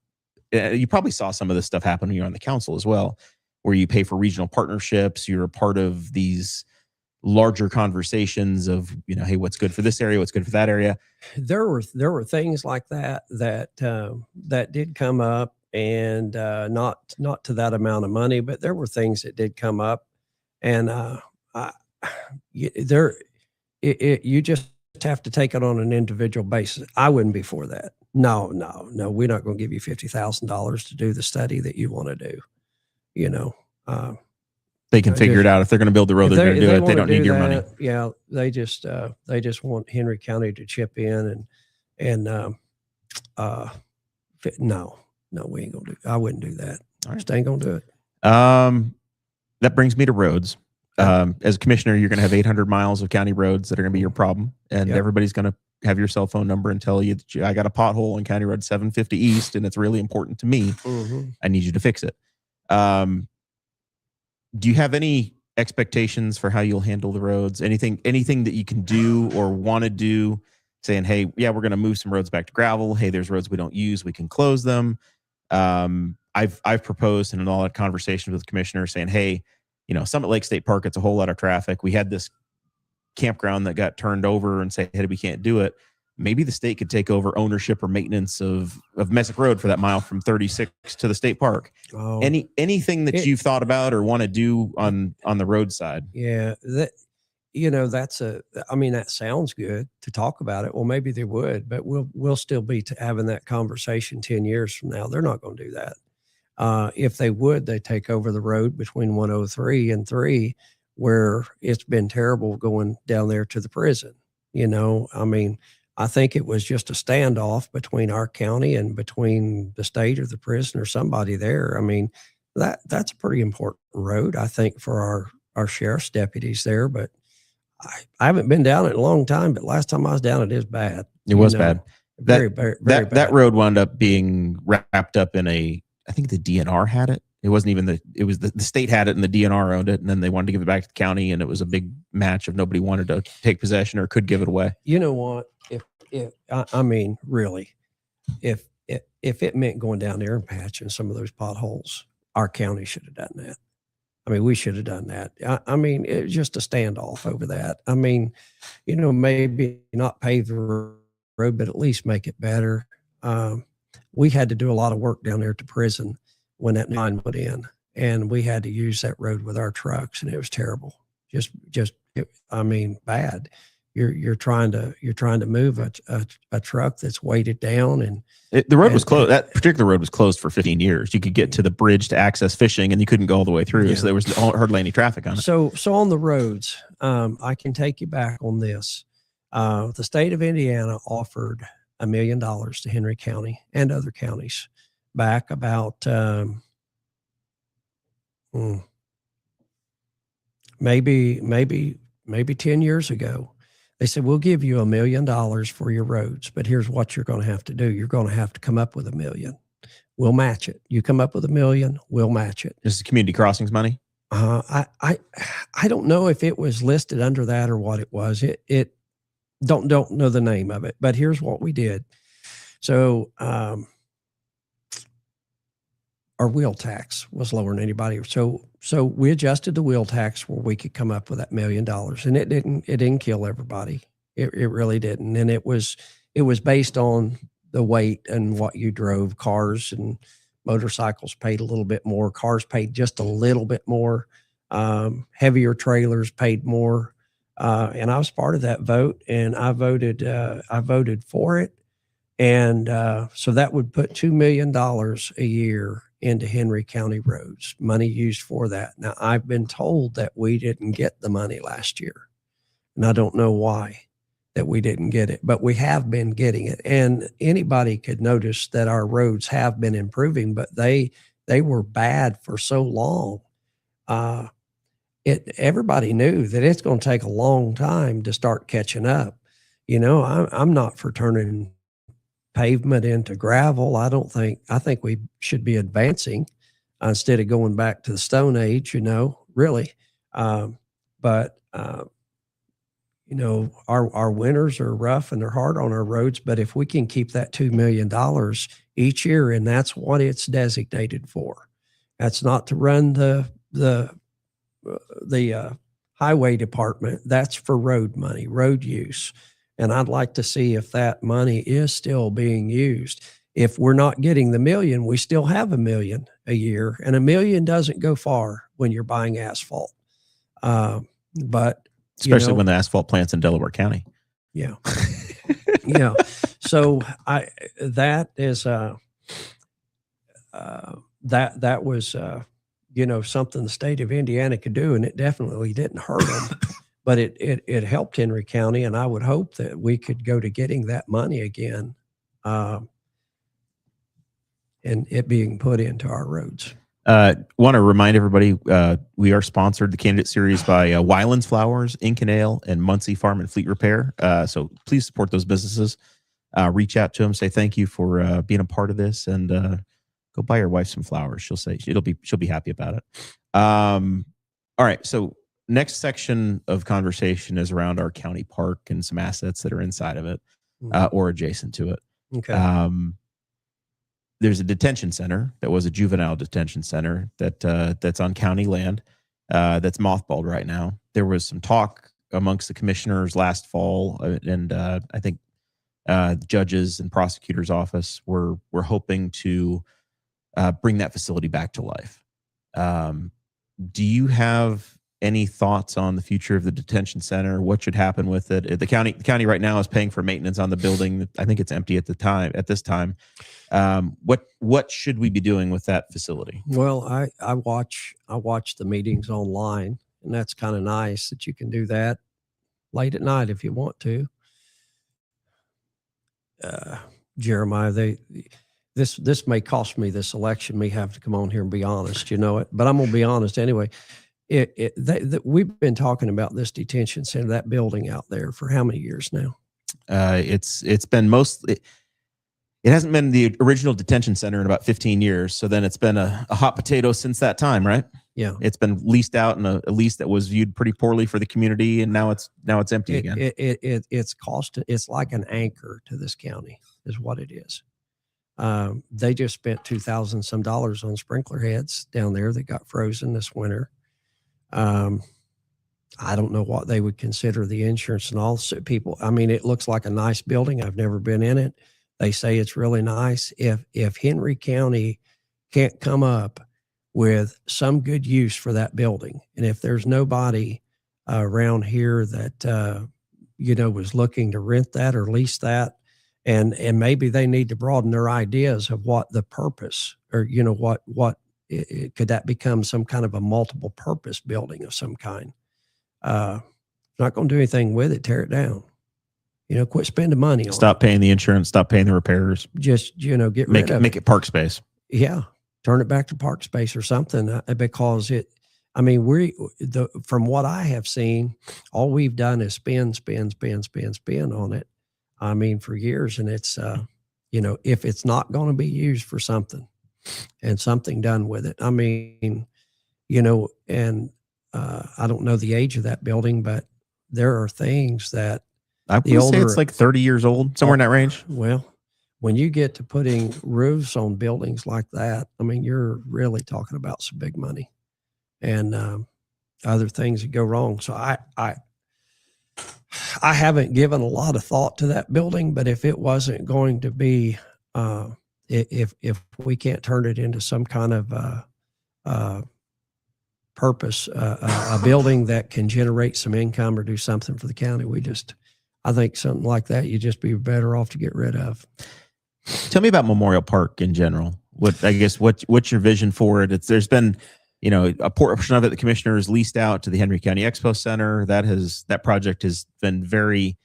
you probably saw some of this stuff happen when you're on the council as well, where you pay for regional partnerships. You're a part of these larger conversations of, hey, what's good for this area, what's good for that area? There were things like that did come up, and not to that amount of money, but there were things that did come up, and you just have to take it on an individual basis. I wouldn't be for that. No, we're not going to give you $50,000 to do the study that you want to do. They can figure it out. If they're going to build the road, they're going to do it. They don't need your money. Yeah, they just want Henry County to chip in and no, we ain't gonna do. I wouldn't do that. All right. Just ain't gonna do it. That brings me to roads. As a commissioner, you're going to have 800 miles of county roads that are going to be your problem, and everybody's going to have your cell phone number and tell you that I got a pothole in County Road 750 East, and it's really important to me. Mm-hmm. I need you to fix it. Do you have any expectations for how you'll handle the roads? Anything that you can do or want to do, saying, hey, yeah, we're going to move some roads back to gravel. Hey, there's roads we don't use, we can close them. I've proposed in all that conversations with the commissioner saying, hey, Summit Lake State Park, it's a whole lot of traffic. We had this campground that got turned over and say, hey, we can't do it. Maybe the state could take over ownership or maintenance of Messick Road for that mile from 36 to the state park. Oh, anything that you've thought about or want to do on the road side? Yeah, that sounds good to talk about it. Well, maybe they would, but we'll still be having that conversation 10 years from now. They're not going to do that. If they would, they take over the road between 103 and 3, where it's been terrible going down there to the prison. I think it was just a standoff between our county and between the state or the prison or somebody there. That's a pretty important road, I think, for our sheriff's deputies there. But I haven't been down it in a long time, but last time I was down, it is bad. It was bad. Very bad. That road wound up being wrapped up in I think the DNR had it. It wasn't even the state had it and the DNR owned it. And then they wanted to give it back to the county, and it was a big match of nobody wanted to take possession or could give it away. You know what? Really, if it meant going down there and patching some of those potholes, our county should have done that. We should have done that. It was just a standoff over that. Maybe not pave the road, but at least make it better. We had to do a lot of work down there at the prison when that line put in, and we had to use that road with our trucks, and it was terrible. Bad. You're trying to move a truck that's weighted down, and the road was closed. That particular road was closed for 15 years. You could get to the bridge to access fishing, and you couldn't go all the way through. Yeah. So there was hardly any traffic on it. So on the roads, I can take you back on this. The state of Indiana offered $1 million to Henry County and other counties back about maybe 10 years ago. They said, we'll give you $1 million for your roads, but here's what you're going to have to do. You're going to have to come up with $1 million. We'll match it. You come up with $1 million, we'll match it. This is community crossings money? I don't know if it was listed under that or what it was. It don't know the name of it, but here's what we did. So, our wheel tax was lower than anybody. So we adjusted the wheel tax where we could come up with that $1 million, and it didn't kill everybody. It really didn't. And it was based on the weight and what you drove. Cars and motorcycles paid a little bit more. Cars paid just a little bit more. Heavier trailers paid more. And I was part of that vote, and I voted for it. And so that would put $2 million a year into Henry County roads, money used for that. Now, I've been told that we didn't get the money last year, and I don't know why that we didn't get it, but we have been getting it. And anybody could notice that our roads have been improving, but they were bad for so long. Everybody knew that it's going to take a long time to start catching up. I'm not for turning pavement into gravel. I think we should be advancing instead of going back to the Stone Age, really. But our winters are rough and they're hard on our roads, but if we can keep that $2 million each year, and that's what it's designated for. That's not to run the highway department, that's for road money, road use. And I'd like to see if that money is still being used. If we're not getting the million, we still have $1 million a year, and $1 million doesn't go far when you're buying asphalt. But especially when the asphalt plant's in Delaware County. Yeah. Yeah. So that is, that was, something the state of Indiana could do, and it definitely didn't hurt them, but it helped Henry County. And I would hope that we could go to getting that money again, and it being put into our roads. Want to remind everybody, we are sponsored, the candidate series, by Wyland's Flowers, Ink and Ale, and Muncie Farm and Fleet Repair. So please support those businesses. Reach out to them, say thank you for being a part of this, and go buy your wife some flowers. She'll be happy about it. All right. So next section of conversation is around our county park and some assets that are inside of it, or adjacent to it. Okay. There's a detention center that was a juvenile detention center that's on county land, that's mothballed right now. There was some talk amongst the commissioners last fall, and I think judges and prosecutors' office were hoping to bring that facility back to life. Do you have any thoughts on the future of the detention center? What should happen with it? The county right now is paying for maintenance on the building. I think it's empty at this time. What should we be doing with that facility? Well, I watch the meetings online, and that's kind of nice that you can do that late at night if you want to. Jeremiah, this may cost me this election, me have to come on here and be honest, but I'm gonna be honest anyway. We've been talking about this detention center, that building out there, for how many years now? It's been mostly. It hasn't been the original detention center in about 15 years. So then it's been a hot potato since that time, right? Yeah. It's been leased out in a lease that was viewed pretty poorly for the community, and now it's empty again. It's like an anchor to this county, is what it is. They just spent $2,000 some on sprinkler heads down there that got frozen this winter. I don't know what they would consider the insurance and all people. I mean, it looks like a nice building. I've never been in it. They say it's really nice. If Henry County can't come up with some good use for that building, and if there's nobody around here that was looking to rent that or lease that, and maybe they need to broaden their ideas of what the purpose, or could that become some kind of a multiple purpose building of some kind? Not going to do anything with it. Tear it down. Quit spending money on it. Stop paying the insurance, stop paying the repairs. Just, get rid of it. Make it park space. Yeah. Turn it back to park space or something, because from what I have seen, all we've done is spend on it. I mean, for years. And it's, if it's not going to be used for something and something done with it, I mean, and I don't know the age of that building, but there are things that, I would say it's like 30 years old, somewhere in that range. Well, when you get to putting roofs on buildings like that, I mean, you're really talking about some big money and other things that go wrong. So I haven't given a lot of thought to that building, but if it wasn't going to be, if we can't turn it into some kind of purpose, a building that can generate some income or do something for the county, I think something like that, you'd just be better off to get rid of. Tell me about Memorial Park in general. What's your vision for it? There's been, a portion of it the commissioners leased out to the Henry County Expo Center. That project has been very,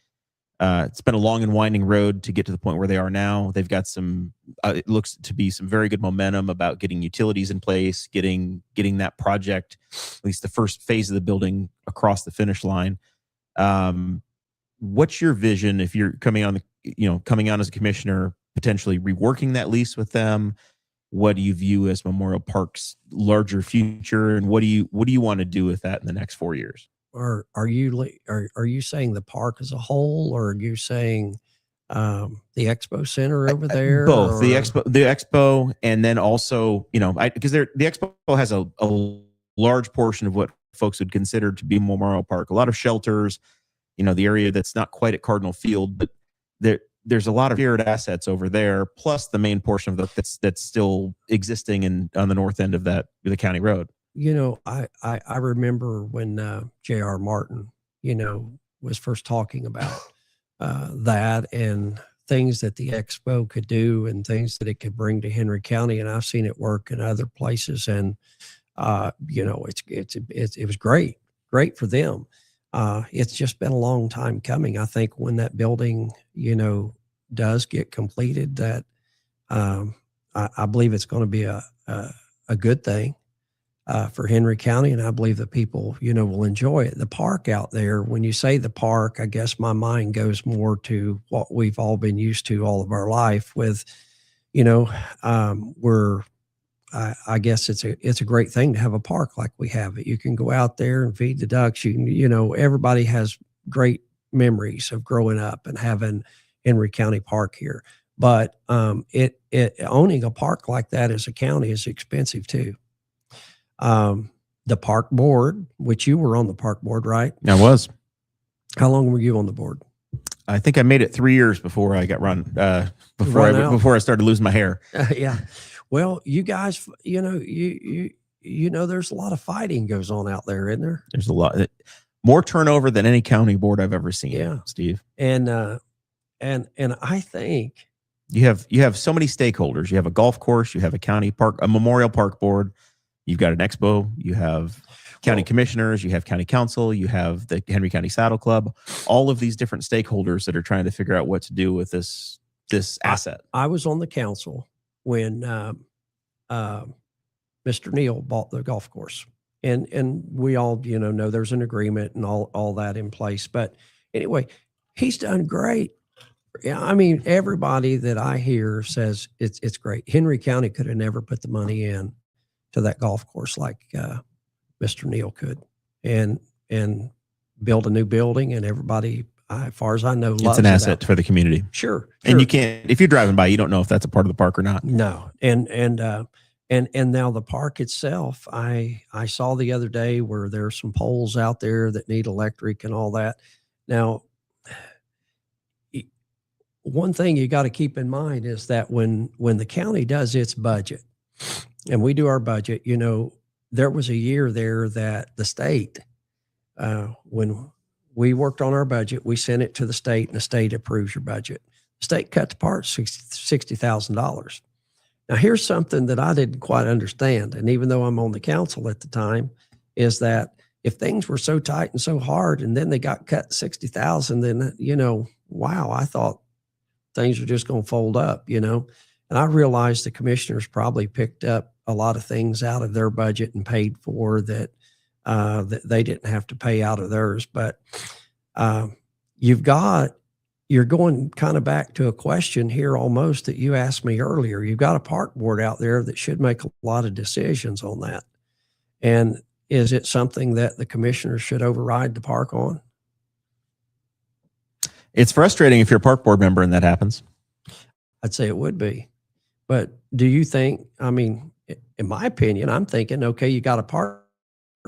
it's been a long and winding road to get to the point where they are now. They've got some, it looks to be some very good momentum about getting utilities in place, getting that project, at least the first phase of the building, across the finish line. What's your vision if you're coming on as a commissioner, potentially reworking that lease with them? What do you view as Memorial Park's larger future, and what do you want to do with that in the next 4 years? Or are you saying the park as a whole, or are you saying the Expo Center over there? Both. Or? The expo, and then also, because the expo has a large portion of what folks would consider to be Memorial Park. A lot of shelters, the area that's not quite at Cardinal Field, but there's a lot of shared assets over there, plus the main portion of that's still existing on the north end of the county road. I remember when J.R. Martin, was first talking about that and things that the expo could do and things that it could bring to Henry County. And I've seen it work in other places. And, it was great for them. It's just been a long time coming. I think when that building, does get completed, that I believe it's going to be a good thing for Henry County, and I believe that people, will enjoy it. The park out there, when you say the park, I guess my mind goes more to what we've all been used to all of our life with, I guess it's a great thing to have a park like we have it. You can go out there and feed the ducks. You can, everybody has great memories of growing up and having Henry County Park here. But owning a park like that as a county is expensive too. The park board, which you were on the park board, right? I was. How long were you on the board? I think I made it 3 years before I got before I started losing my hair. Yeah. Well, you guys, there's a lot of fighting goes on out there, isn't there? There's a lot more turnover than any county board I've ever seen. Yeah, Steve. And I think you have so many stakeholders. You have a golf course, you have a county park, a Memorial Park board. You've got an expo, you have county commissioners, you have county council, you have the Henry County Saddle Club, all of these different stakeholders that are trying to figure out what to do with this asset. I was on the council when Mr. Neal bought the golf course. And we all, know there's an agreement and all that in place. But anyway, he's done great. Yeah, I mean, everybody that I hear says it's great. Henry County could have never put the money in to that golf course like Mr. Neal could, and build a new building, and everybody, as far as I know, loves it's an asset for the community. Sure. And you can't, if you're driving by, you don't know if that's a part of the park or not. No, and now the park itself, I saw the other day where there's some poles out there that need electric and all that. Now, one thing you got to keep in mind is that when the county does its budget, and we do our budget, there was a year there that the state, when we worked on our budget, we sent it to the state, and the state approves your budget. The state cut the part $60,000. Now, here's something that I didn't quite understand, and even though I'm on the council at the time, is that if things were so tight and so hard, and then they got cut 60,000, then wow, I thought things were just going to fold up, And I realized the commissioners probably picked up a lot of things out of their budget and paid for that they didn't have to pay out of theirs. But you're going kind of back to a question here almost that you asked me earlier. You've got a park board out there that should make a lot of decisions on that. And is it something that the commissioners should override the park on? It's frustrating if you're a park board member and that happens. I'd say it would be. But do you think, in my opinion, I'm thinking, okay, you got a park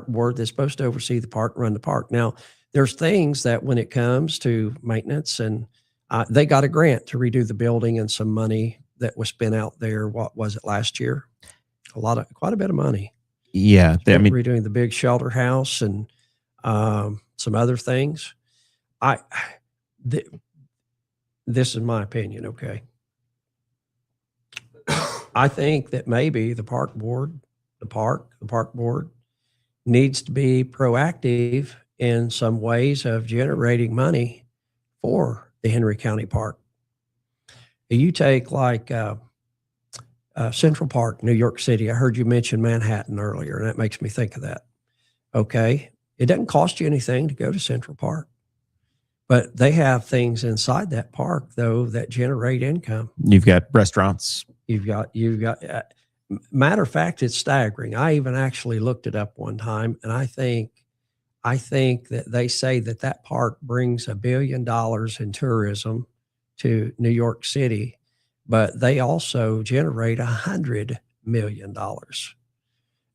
board that's supposed to oversee the park, run the park. Now, there's things that when it comes to maintenance, and they got a grant to redo the building and some money that was spent out there. What was it last year? Quite a bit of money. Yeah. Redoing the big shelter house and some other things. This is my opinion. Okay. I think that maybe the park board needs to be proactive in some ways of generating money for the Henry County Park. You take like Central Park, New York City. I heard you mention Manhattan earlier, and that makes me think of that. Okay. It doesn't cost you anything to go to Central Park, but they have things inside that park, though, that generate income. You've got restaurants. You've got. Matter of fact, it's staggering. I even actually looked it up one time, and I think that they say that park brings $1 billion in tourism to New York City, but they also generate $100 million.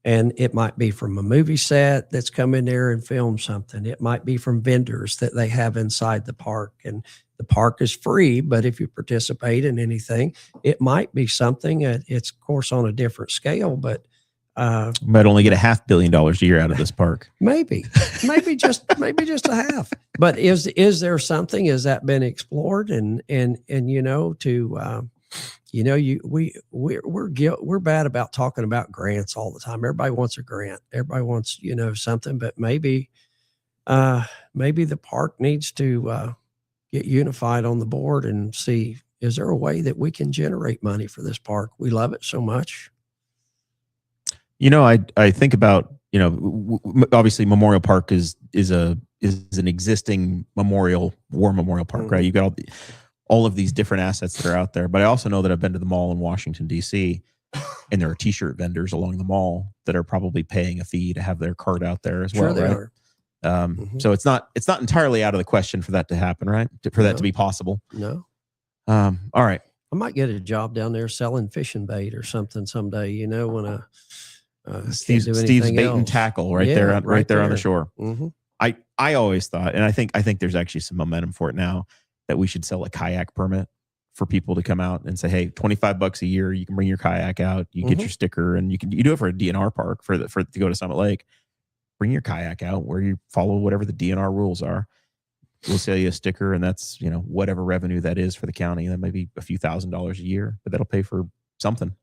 And it might be from a movie set that's come in there and filmed something. It might be from vendors that they have inside the park. And the park is free, but if you participate in anything, it might be something. It's, of course, on a different scale, but might only get $500 million a year out of this park. maybe just a half. But is there something? Has that been explored? And we're bad about talking about grants all the time. Everybody wants a grant. Everybody wants something. But maybe the park needs to get unified on the board and see, is there a way that we can generate money for this park? We love it so much. I think about, obviously Memorial Park is an existing war memorial park, right? You got all of these different assets that are out there. But I also know that I've been to the mall in Washington, D.C., and there are T-shirt vendors along the mall that are probably paying a fee to have their cart out there as well, right? So it's not entirely out of the question for that to happen, right? For that to be possible. No. All right. I might get a job down there selling fishing bait or something someday, when Steve's bait and tackle right there on the shore. Mm-hmm. I always thought, and I think there's actually some momentum for it now, that we should sell a kayak permit for people to come out and say, hey, $25 a year, you can bring your kayak out, you get your sticker, and you do it for a DNR park for to go to Summit Lake. Bring your kayak out where you follow whatever the DNR rules are. We'll sell you a sticker, and that's whatever revenue that is for the county. That may be a few $1,000s a year, but that'll pay for something.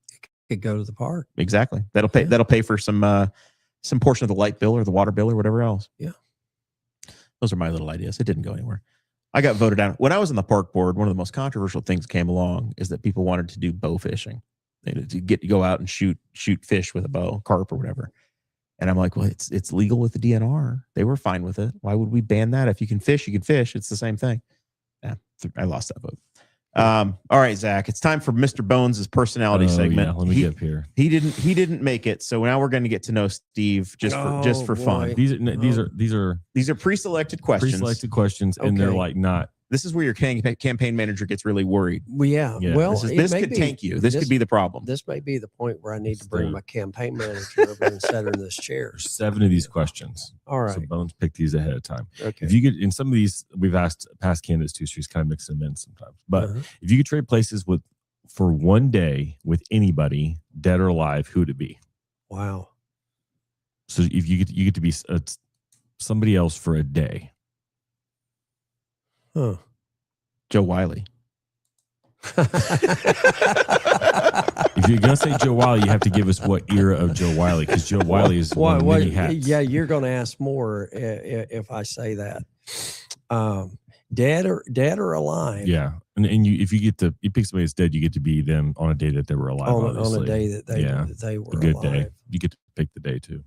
Could go to the park. Exactly. That'll pay for some portion of the light bill or the water bill or whatever else. Yeah. Those are my little ideas. It didn't go anywhere. I got voted out. When I was on the park board, one of the most controversial things that came along is that people wanted to do bow fishing. To go out and shoot fish with a bow, carp or whatever. And I'm like, well, it's legal with the DNR. They were fine with it. Why would we ban that? If you can fish, you can fish. It's the same thing. Yeah, I lost that vote. All right, Zach, it's time for Mr. Bones' personality segment. Yeah, let me get up here. He didn't make it, so now we're going to get to know Steve just for fun. These are pre-selected questions. And they're like not. This is where your campaign manager gets really worried. Well, yeah. Well, this could tank you. This could be the problem. This may be the point where I need to bring my campaign manager over and set her in this chair. There's 7 of these questions. All right. So Bones picked these ahead of time. Okay. If you could, in some of these, we've asked past candidates too, so he's kind of mixing them in sometimes. But if you could trade places for one day with anybody, dead or alive, who would it be? Wow. So if you get to be somebody else for a day. Huh. Joe Wiley. If you're gonna say Joe Wiley, you have to give us what era of Joe Wiley, because Joe Wiley is one of many hats. Yeah, you're going to ask more if I say that. Dead or alive? Yeah, and if you pick somebody that's dead, you get to be them on a day that they were alive. On a day that they were a good alive. Day. You get to pick the day too.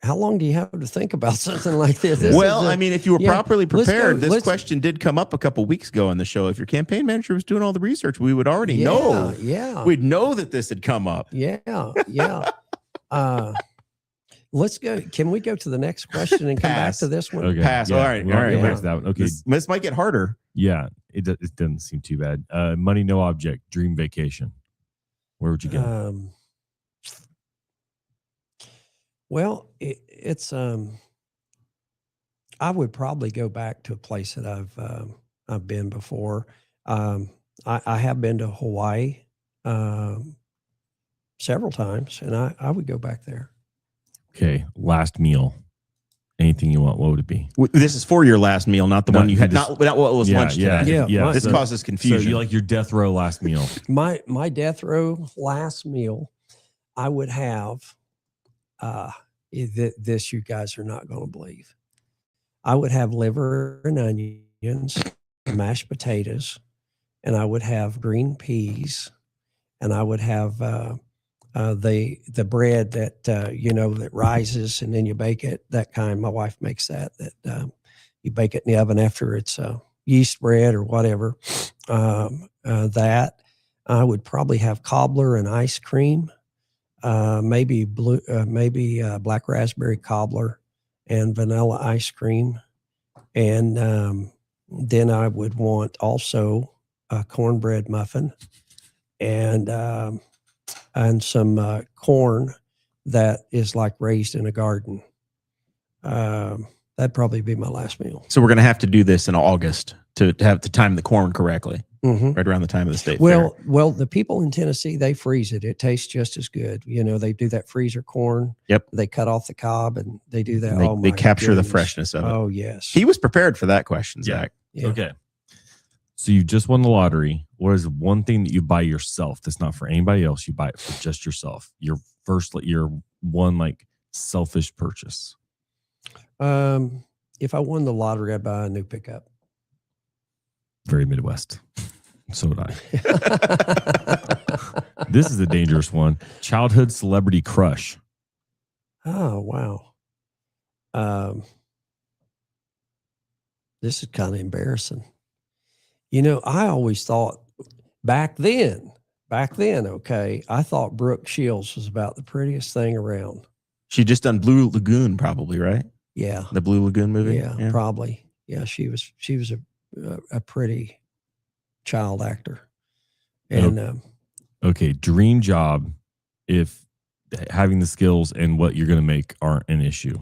How long do you have to think about something like this? I mean, if you were properly prepared, this question did come up a couple weeks ago on the show. If your campaign manager was doing all the research, we would already know. Yeah. We'd know that this had come up. Yeah. Let's go. Can we go to the next question and come back to this one? Okay. Pass. Yeah. All right. That one. Okay. This might get harder. Yeah. It doesn't seem too bad. Money, no object, dream vacation. Where would you go? Well, it's I would probably go back to a place that I've been before. I have been to Hawaii several times, and I would go back there. Okay, last meal. Anything you want? What would it be? This is for your last meal, not the one you had. Not what was lunch today. Yeah. This causes confusion. So you like your death row last meal? My death row last meal, I would have. This you guys are not going to believe. I would have liver and onions, mashed potatoes, and I would have green peas, and I would have the bread that that rises and then you bake it. That kind. My wife makes that you bake it in the oven after it's yeast bread or whatever. That I would probably have cobbler and ice cream. Maybe black raspberry cobbler and vanilla ice cream. And then I would want also a cornbread muffin and some corn that is like raised in a garden. That'd probably be my last meal. So we're going to have to do this in August to have to time the corn correctly, Mm-hmm. right around the time of the state Well, fair. well, the people in Tennessee, they freeze it. It tastes just as good. You know, they do that freezer corn. Yep. They cut off the cob and they do that. And they capture the freshness of it. Oh, yes. He was prepared for that question, Zach. Yeah. Okay. So you just won the lottery. What is one thing that you buy yourself that's not for anybody else? You buy it for just yourself. Your one like selfish purchase. If I won the lottery, I'd buy a new pickup. Very Midwest. So would I. This is a dangerous one. Childhood celebrity crush. Oh, wow. This is kind of embarrassing. You know, I always thought back then, okay, I thought Brooke Shields was about the prettiest thing around. She just done Blue Lagoon, probably, right? Yeah. The Blue Lagoon movie? Yeah. Probably. Yeah, she was a pretty child actor. And okay, dream job if having the skills and what you're going to make aren't an issue.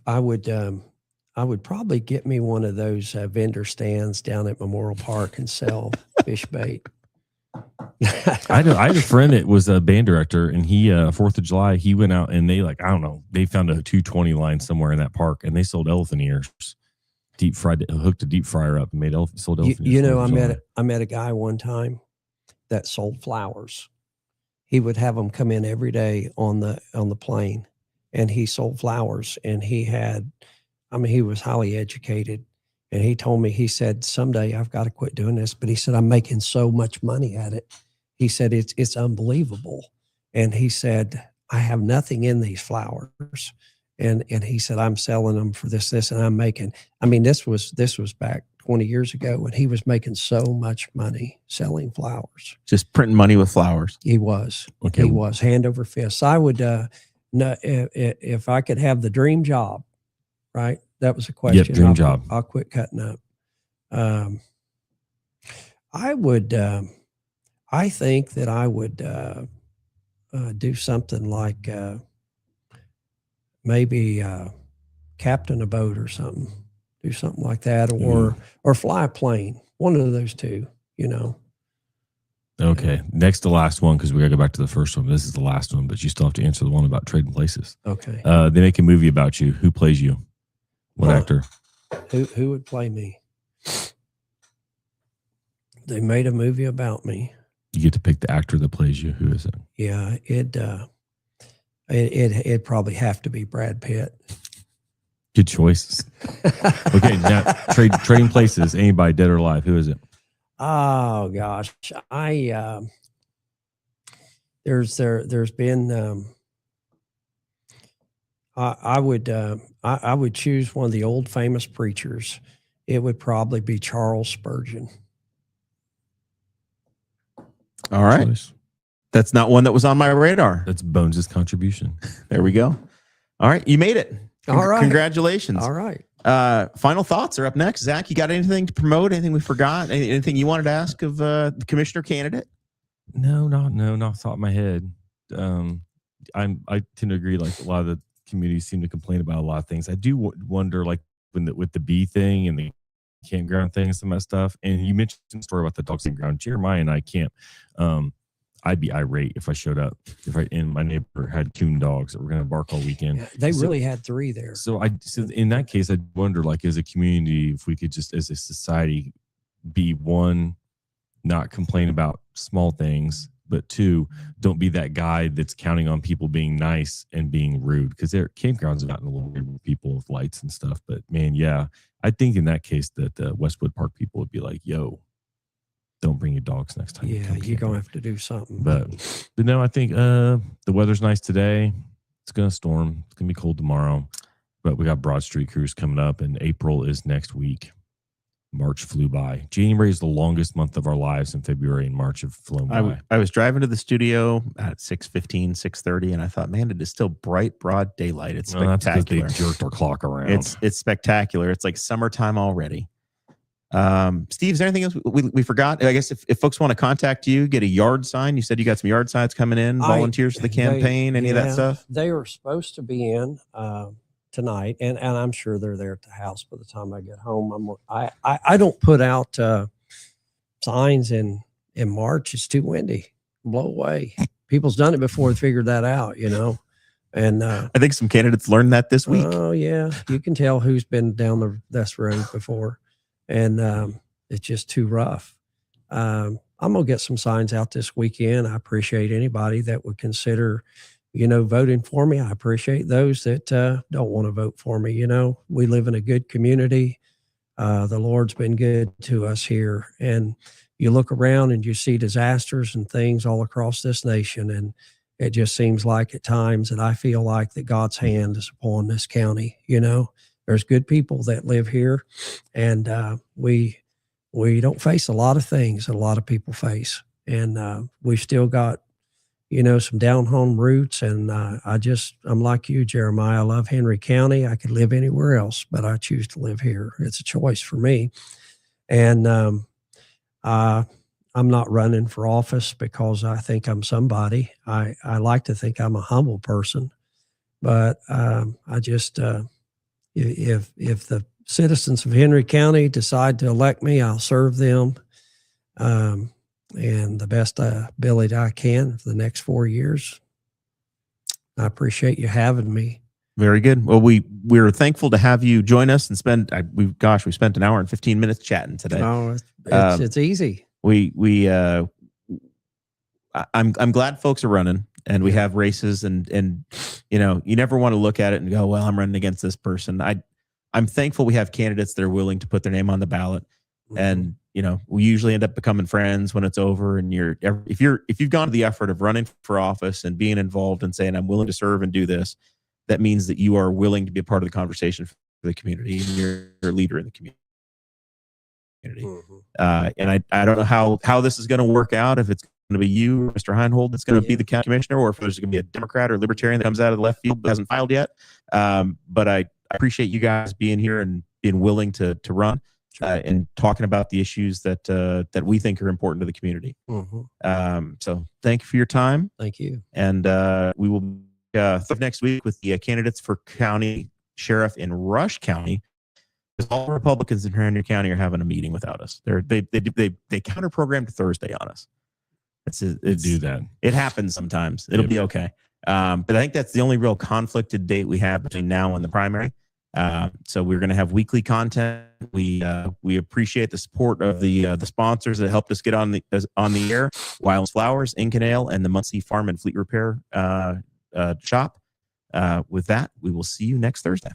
I would probably get me one of those vendor stands down at Memorial Park and sell fish bait. I had a friend that was a band director, and he 4th of July he went out and they they found a 220 line somewhere in that park, and they sold elephant ears, deep fried, hooked a deep fryer up and made sold elephant ears. You know, I met a guy one time that sold flowers. He would have them come in every day on the plane, and he sold flowers, and he was highly educated. And he told me, he said, someday I've got to quit doing this. But he said, I'm making so much money at it. He said, it's unbelievable. And he said, I have nothing in these flowers. And he said, I'm selling them for this, and I'm making, this was back 20 years ago, and he was making so much money selling flowers. Just printing money with flowers. He was. Okay. He was hand over fist. I would, if I could have the dream job, right? That was a question. Yep, dream job. I'll quit cutting up. I would, I think that I would do something like maybe captain a boat or something. Do something like that, or fly a plane. One of those two, you know. Okay. Next to last one, because we got to go back to the first one. This is the last one, but you still have to answer the one about trading places. Okay. They make a movie about you. Who plays you? What actor? Who would play me? They made a movie about me. You get to pick the actor that plays you. Who is it? Yeah, it'd probably have to be Brad Pitt. Good choices. Okay, now trading places. Anybody, dead or alive? Who is it? Oh gosh, there's been. I would choose one of the old famous preachers. It would probably be Charles Spurgeon. All right. Choice. That's not one that was on my radar. That's Bones' contribution. There we go. All right. You made it. All right. Congratulations. All right. Final thoughts are up next. Zach, you got anything to promote? Anything we forgot? Anything you wanted to ask of the commissioner candidate? No, not off the top of my head. I tend to agree. Like a lot of the communities seem to complain about a lot of things. I do wonder, like with the bee thing and the campground thing and some of that stuff. And you mentioned the story about the dogs campground. Jeremiah and I can't. I'd be irate if I showed up. If my neighbor had coon dogs that were going to bark all weekend. Yeah, they really had 3 there. So in that case, I'd wonder, like, as a community, if we could just, as a society, be one, not complain about small things, but 2, don't be that guy that's counting on people being nice and being rude, because their campgrounds have gotten a little weird with people with lights and stuff. But man, yeah, I think in that case that the Westwood Park people would be like, "Yo, don't bring your dogs next time." Yeah, you're gonna have to do something. But no, I think the weather's nice today. It's gonna storm. It's gonna be cold tomorrow. But we got Broad Street Cruise coming up, and April is next week. March flew by. January is the longest month of our lives, and February and March have flown by. I was driving to the studio at 6:15, 6:30, and I thought, man, it is still bright, broad daylight. It's spectacular. That's because they jerked our clock around. It's spectacular. It's like summertime already. Steve, is there anything else we forgot? I guess if folks want to contact you, get a yard sign. You said you got some yard signs coming in, volunteers for the campaign, any of that stuff? They were supposed to be in tonight, and I'm sure they're there at the house by the time I get home. I don't put out signs in March. It's too windy. Blow away. People's done it before and figured that out, And I think some candidates learned that this week. Oh yeah, you can tell who's been down this road before, and it's just too rough. I'm gonna get some signs out this weekend. I appreciate anybody that would consider, voting for me. I appreciate those that don't want to vote for me. We live in a good community. The Lord's been good to us here, and you look around and you see disasters and things all across this nation, and it just seems like at times that I feel like that God's hand is upon this county. There's good people that live here, and we don't face a lot of things that a lot of people face, and we've still got some down home roots. And I'm like you, Jeremiah. I love Henry County. I could live anywhere else, but I choose to live here. It's a choice for me, and I'm not running for office because I think I'm somebody. I like to think I'm a humble person, but I just if the citizens of Henry County decide to elect me, I'll serve them and the best ability I can for the next 4 years. I appreciate you having me. Very good. Well, we're thankful to have you join us and we spent an hour and 15 minutes chatting today. Oh, it's easy. I'm glad folks are running and we have races and you never want to look at it and go, well, I'm running against this person. I'm thankful we have candidates that are willing to put their name on the ballot. Mm-hmm. And we usually end up becoming friends when it's over. And if you've gone to the effort of running for office and being involved and saying, I'm willing to serve and do this, that means that you are willing to be a part of the conversation for the community and you're a leader in the community. Mm-hmm. And I don't know how this is going to work out, if it's going to be you or Mr. Heinhold that's going to be the county commissioner, or if there's going to be a Democrat or Libertarian that comes out of the left field but hasn't filed yet. But I appreciate you guys being here and being willing to run and talking about the issues that we think are important to the community. Mm-hmm. So thank you for your time. Thank you. And we will be next week with the candidates for county sheriff in Rush County. All Republicans in Henry County are having a meeting without us. They counter-programmed Thursday on us. They do that. It happens sometimes. It'll be okay. But I think that's the only real conflicted date we have between now and the primary. So we're going to have weekly content. We appreciate the support of the sponsors that helped us get on the air: Wild's Flowers, Incanale, and the Muncie Farm and Fleet Repair shop. With that, we will see you next Thursday.